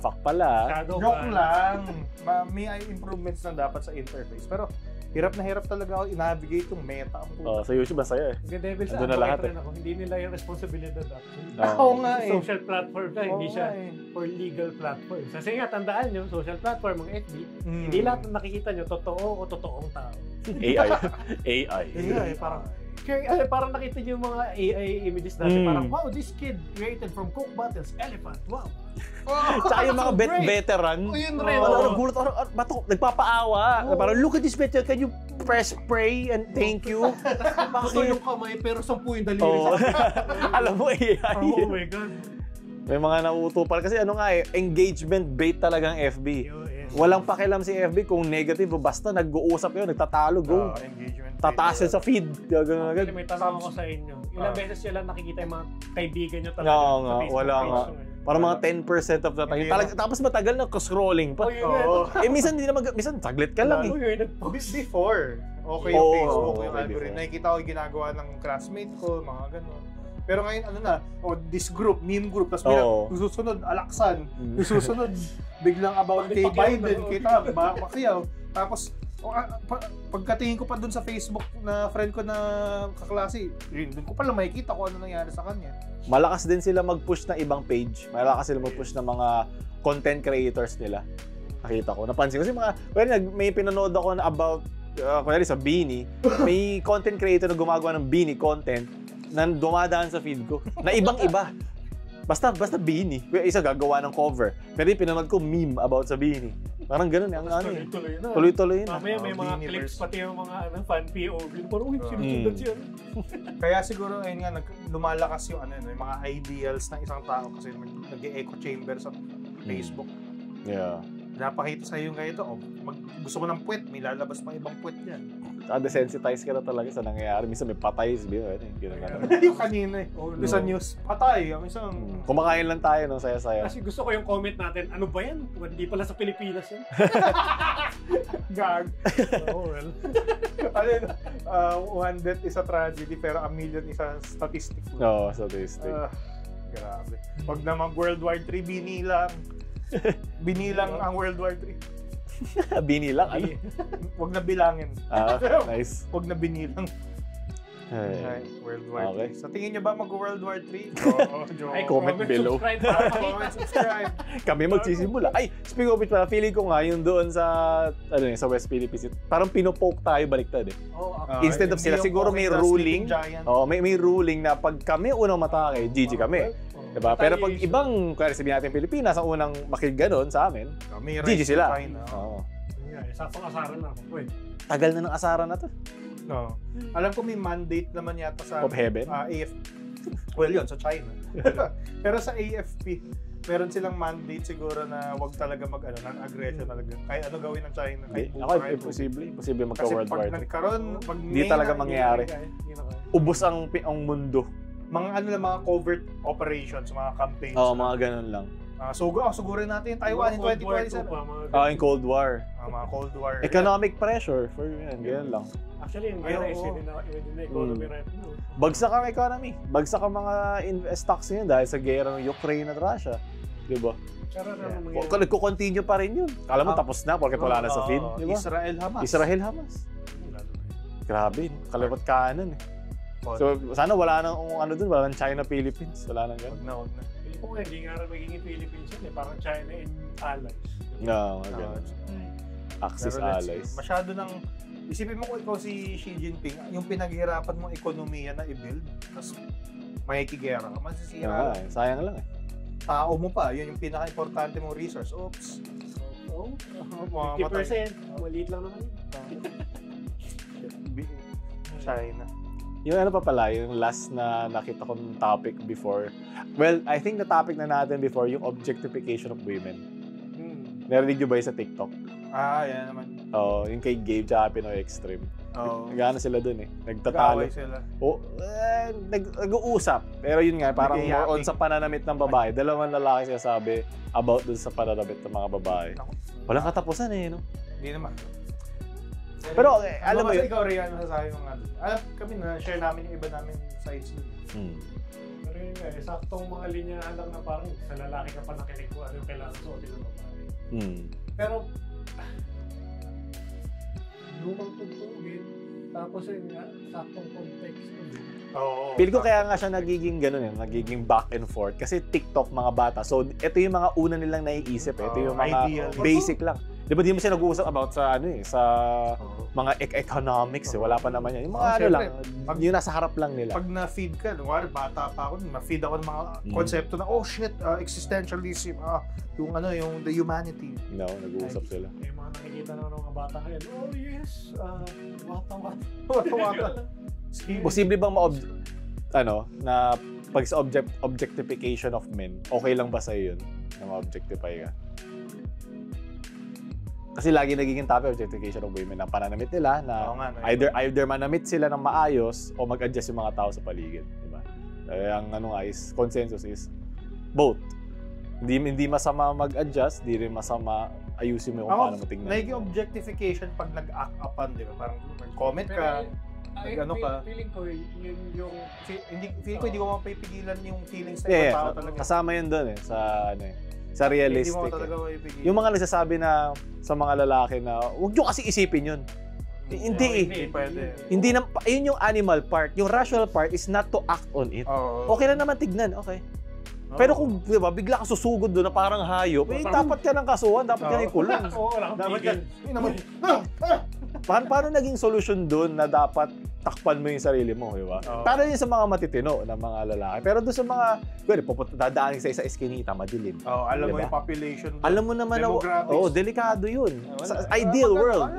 Fuck pala. Joke lang. May improvements na dapat sa interface. Pero hirap na hirap talaga ako i-navigate yung Meta. Sa YouTube, masaya eh. Devil sa lahat ako. Hindi nila yung responsibilidad actually. Oo nga eh. Social platform na, hindi siya for legal platform. Kasi nga, tandaan nyo, social platform, mga FB, hindi lahat na nakikita nyo, totoo o totoong tao. AI. Parang nakita niyo yung mga AI images natin, parang, wow, this kid created from Coke bottles, elephant, wow. Tsaka yung mga veteran, yun rin. nagulat ako, nagpapaawa. Parang, look at this veteran, can you press pray and thank you? Ito yung kamay, pero 10 yung daliri. Alam mo, AI. Oh my God. May mga nauutupal. Kasi engagement bait talagang FB. Walang pakialam si FB kung negative o basta nag-uusap yun, nagtatalo, go. Engagement. Tataas yun sa feed. Gano'n agad. May tanong ako sa inyo. Ilang beses nyo lang nakikita yung mga kaibigan nyo talaga? Oo nga, wala nga. Parang mga 10% of the time. Tapos matagal na scrolling pa. Minsan minsan saglit ka lang eh. Before, okay yung Facebook, yung algorithm. Nakikita ko yung ginagawa ng classmate ko, mga gano'n. Pero ngayon, this group, meme group, tapos bilang susunod, Alaksan, susunod, biglang about kay Biden, kita, Pacquiao. Tapos, pagkatingin ko pa dun sa Facebook na friend ko na kaklase, dun ko pala makikita kung ano nangyari sa kanya. Malakas din sila mag-push ng ibang page. Malakas sila mag-push ng mga content creators nila. Nakita ko. Napansin ko kasi may pinanood ako na about, kunyari sa Beanie, may content creator na gumagawa ng Beanie content na dumadaan sa feed ko, na ibang-iba. Basta Beanie. Isa gagawa ng cover. Pero yung pinanood ko, meme about sa Beanie. Parang ganun tuloy-tuloy na. Mamaya may mga clips, pati yung mga fan POV. Parang, sinusundan siya. Kaya siguro, ayun nga, lumalakas yung yung mga ideals ng isang tao kasi nag-echo chamber sa Facebook. Yeah. Napakita sa'yo yung ganito, gusto ko ng puwet, may lalabas pa ibang puwet yan. Desensitize ka na talaga sa nangyayari. Minsan may patay, Yung kanina yung sa news, patay. Kumakain lang tayo, saya-saya. Kasi gusto ko yung comment natin, ano ba yan? Hindi pala sa Pilipinas yan. Gag. Oh, well. One death is a tragedy, pero a million is a statistic. Statistic. Grabe. Wag naman World War 3, binilang ang World War 3. Binilang? Wag na bilangin. Nice. Wag na binilang. World War Okay. 3. Sa tingin nyo ba mag-World War 3? Ay, comment below. subscribe para Comment, subscribe. Kami magsisimula. Ay, speaking of which, pala, feeling ko nga yung doon sa, sa West Philippines, parang pinopoke tayo baliktad eh. Instead of sila, siguro may ruling. May ruling na pag kami unang matake, GG kami. Diba? Pero pag ibang, kaya sabihin natin Pilipinas, ang unang makiganon sa amin, GG sila. Saktong asaran na ako. Tagal na ng asaran na to. No. Alam ko may mandate naman yata sa Of heaven? AFP. Well, yun, sa China. Pero sa AFP, meron silang mandate siguro na wag talaga non-aggression talaga. Kahit ano gawin ng China. Ako, imposible magka-World War Kasi pag nagkaroon, pag hindi talaga mangyayari. Ubus ang mundo. Mga covert operations, mga campaigns. Mga ganun lang. Sugurin natin yung Taiwan in 2027. In Cold War. Mga Cold War. Economic pressure for ganun lang. Actually, yung gera is hindi na economy right now. Bagsak ang economy. Bagsak ang mga stocks niya dahil sa gera ng Ukraine at Russia. Diba? Nagko-continue pa rin yun. Kala mo tapos na porque wala na sa feed. Diba? Israel-Hamas. Grabe. Kalipat kanan eh. So, sana wala nang wala nang China-Philippines. Wala nang ganun. Wag na. Kung hindi nga rin magiging Philippines yun eh. Parang China and allies. Ganun. Axis allies. Masyado nang isipin mo kung ikaw si Xi Jinping, yung pinaghirapan mong ekonomiya na i-build, tapos makikigera ka, masisira. Sayang lang eh. Tao mo pa, yun yung pinaka-importante mong resource. Oops. 50%. Maliit lang naman yun. China. Yung pa pala, yung last na nakita kong topic before. Well, I think the topic na natin before, yung objectification of women. Narinig nyo ba yun sa TikTok? Yan naman. Yung kay Gabe tsaka Pinoy Extreme. Nag-ano sila dun eh. Nagtatalo. Sila. Nag-uusap. Pero yun nga, parang more on sa pananamit ng babae. Dalawang lalaki siya sabi about dun sa pananamit ng mga babae. Walang katapusan eh, no? Hindi naman. Pero alam mo yun. Ikaw rin ano sasabi mo nga. Alam kami na share namin yung iba namin sides dun. Pero yun nga, saktong mga linyahan lang na parang sa lalaki ka pa nakinig ko ano yung kailangan suotin ng babae. Pero lumang tugtugin, tapos yun nga, saktong context nun. Feel ko kaya nga siya nagiging ganun nagiging back and forth. Kasi TikTok mga bata. So, ito yung mga una nilang naiisip. Ito yung mga basic lang. Di ba di mo siya nag-uusap about sa sa mga economics wala pa naman yan. Yung mga lang, yung nasa harap lang nila. Pag na-feed ka, bata pa ako, na-feed ako ng mga konsepto na, existentialism, yung the humanity. No, nag-uusap sila. Yung mga nakikita na ng mga bata ngayon, yes, wata. Posible bang na pag sa objectification of men, okay lang ba sa'yo yun na ma-objectify ka? Kasi lagi nagiging topic objectification of women ang pananamit nila na either manamit sila ng maayos o mag-adjust yung mga tao sa paligid, di ba? Ang consensus is both. Hindi masama mag-adjust, hindi rin masama ayusin mo kung paano mo tingnan. Naging objectification pag nag-act upan, di ba? Parang comment ka, feeling ko yun yung feeling ko hindi ko mapipigilan yung feelings na ibang tao talaga. Kasama yun doon sa realistic. Yung mga nagsasabi na sa mga lalaki na huwag nyo kasi isipin yun. Hindi pwede. Hindi na, yun yung animal part. Yung rational part is not to act on it. Okay lang naman tignan, okay. Pero kung diba, bigla ka susugod doon na parang hayop, dapat ka ng kasuhan, dapat ka ng ikulong. Dapat ka. Paano naging solusyon doon na dapat takpan mo yung sarili mo, di ba? Para yun sa mga matitino na mga lalaki. Pero doon sa mga, dadaanin sa isa eskinita, madilim. Alam mo yung population. Alam mo naman na, delikado yun. Sa ideal world.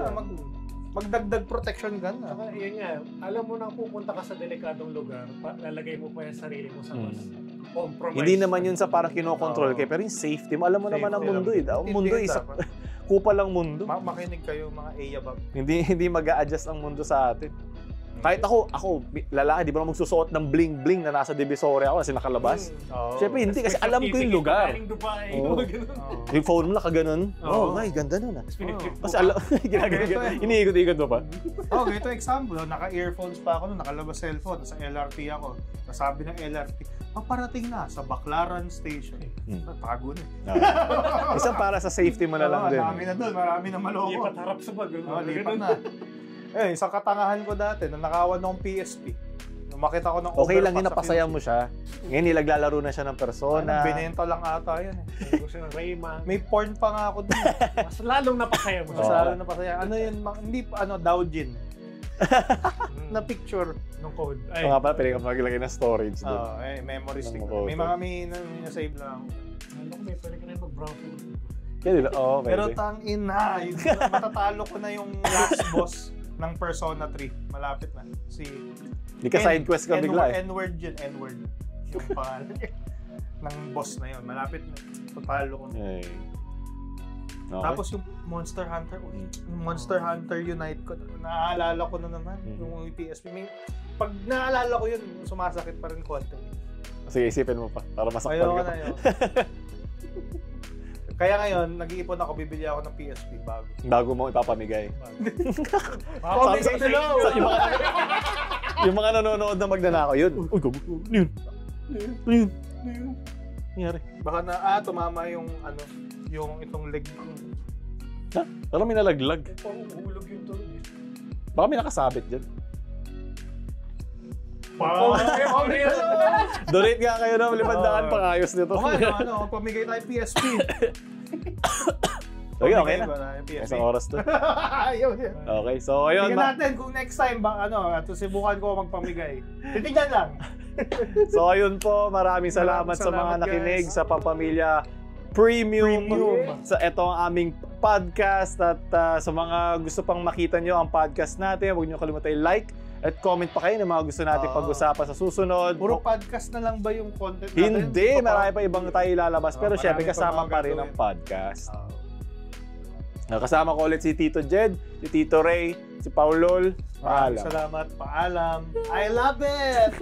Magdagdag protection ka na. Saka yun nga, alam mo nang pupunta ka sa delikadong lugar, lalagay mo pa yung sarili mo sa mas compromise. Hindi naman yun sa parang kinokontrol kayo, pero yung safety mo, alam mo naman ang mundo eh. Ang mundo is kupal lang mundo. Makinig kayo mga Ayabab. Hindi mag-a-adjust ang mundo sa atin. Kahit ako, lalaki, di ba magsusuot ng bling-bling na nasa Divisoria ako kasi nakalabas? Siyempre, hindi. Kasi alam ko yung lugar. Yung phone mo nakaganon. Ay, ganda nun ah. Kasi iniikot-ikot mo pa. Ito example. Naka-earphones pa ako, nakalabas cellphone. Sa LRT ako. Nasabi ng LRT, paparating na sa Baclaran Station. Tago na. Isang para sa safety mo na lang din. Marami na doon. Marami na maloko. Lipat harap sa bag. Lipat na. Isang katangahan ko dati, na nakawan ng PSP. Umakit ako ng Okay lang yun, overpass sa napasaya QC. mo siya. Ngayon, nilaglalaro na siya ng persona. Binenta lang ata yan eh. Gusto ng Rayman. May porn pa nga ako dun. Mas lalong napasaya mo. Mas lalo na pasaya. Ano yun? Hindi pa, Doujin. Na picture. Nung code. So nga pala, pwede ka maglagay ng storage doon. Memory stick. Ng photo. May mga save lang. Ano ko, may pwede ka na mag-browser. Pwede. Pero tangina, matatalo ko na yung last boss ng Persona 3. Malapit na. Hindi ka side quest ka bigla eh. N-word yun, N-word. Yung pangalan niya. Ng boss na yun. Malapit na. Tatalo ko na. Okay. Tapos yung Monster Hunter, yung Monster Hunter Unite ko, naaalala ko na naman. Yung PSP. Pag naaalala ko yun, sumasakit pa rin konti. Sige, isipin mo pa. Para masaktan Ayaw ka. na yun. Kaya ngayon, nag-iipon ako, bibili ako ng PSP Bago mo ipapamigay. Comment below! Yung mga nanonood na magnanakaw, yun. Uy, gago. Yun. Nangyari. Baka tumama yung itong leg ko. Ha? Alam, may nalaglag. Pang-uhulog yung tulog eh. Baka may nakasabit dyan. Donate nga kayo ng 500 pang-ayos nito. Pamigay tayo PSP. Okay na. PSP. Isang oras to. Ayaw yan. Okay, so ayun. Tingnan natin kung next time susubukan ko magpamigay. Titignan lang. So ayun po, maraming salamat sa mga Salamat, nakinig guys. sa Pampamilya Premium. Sa ito ang aming podcast at sa mga gusto pang makita nyo ang podcast natin, huwag nyo kalimutan i-like at comment pa kayo ng mga gusto natin pag-usapan sa susunod. Puro podcast na lang ba yung content natin? Hindi, marami pa ibang tayo ilalabas. Pero syempre, marami pa kasama mga pa rin gagawin. ang podcast. Kasama ko ulit si Tito Jed, si Tito Ray, si Paulol. Paalam. Salamat. Paalam. I love it!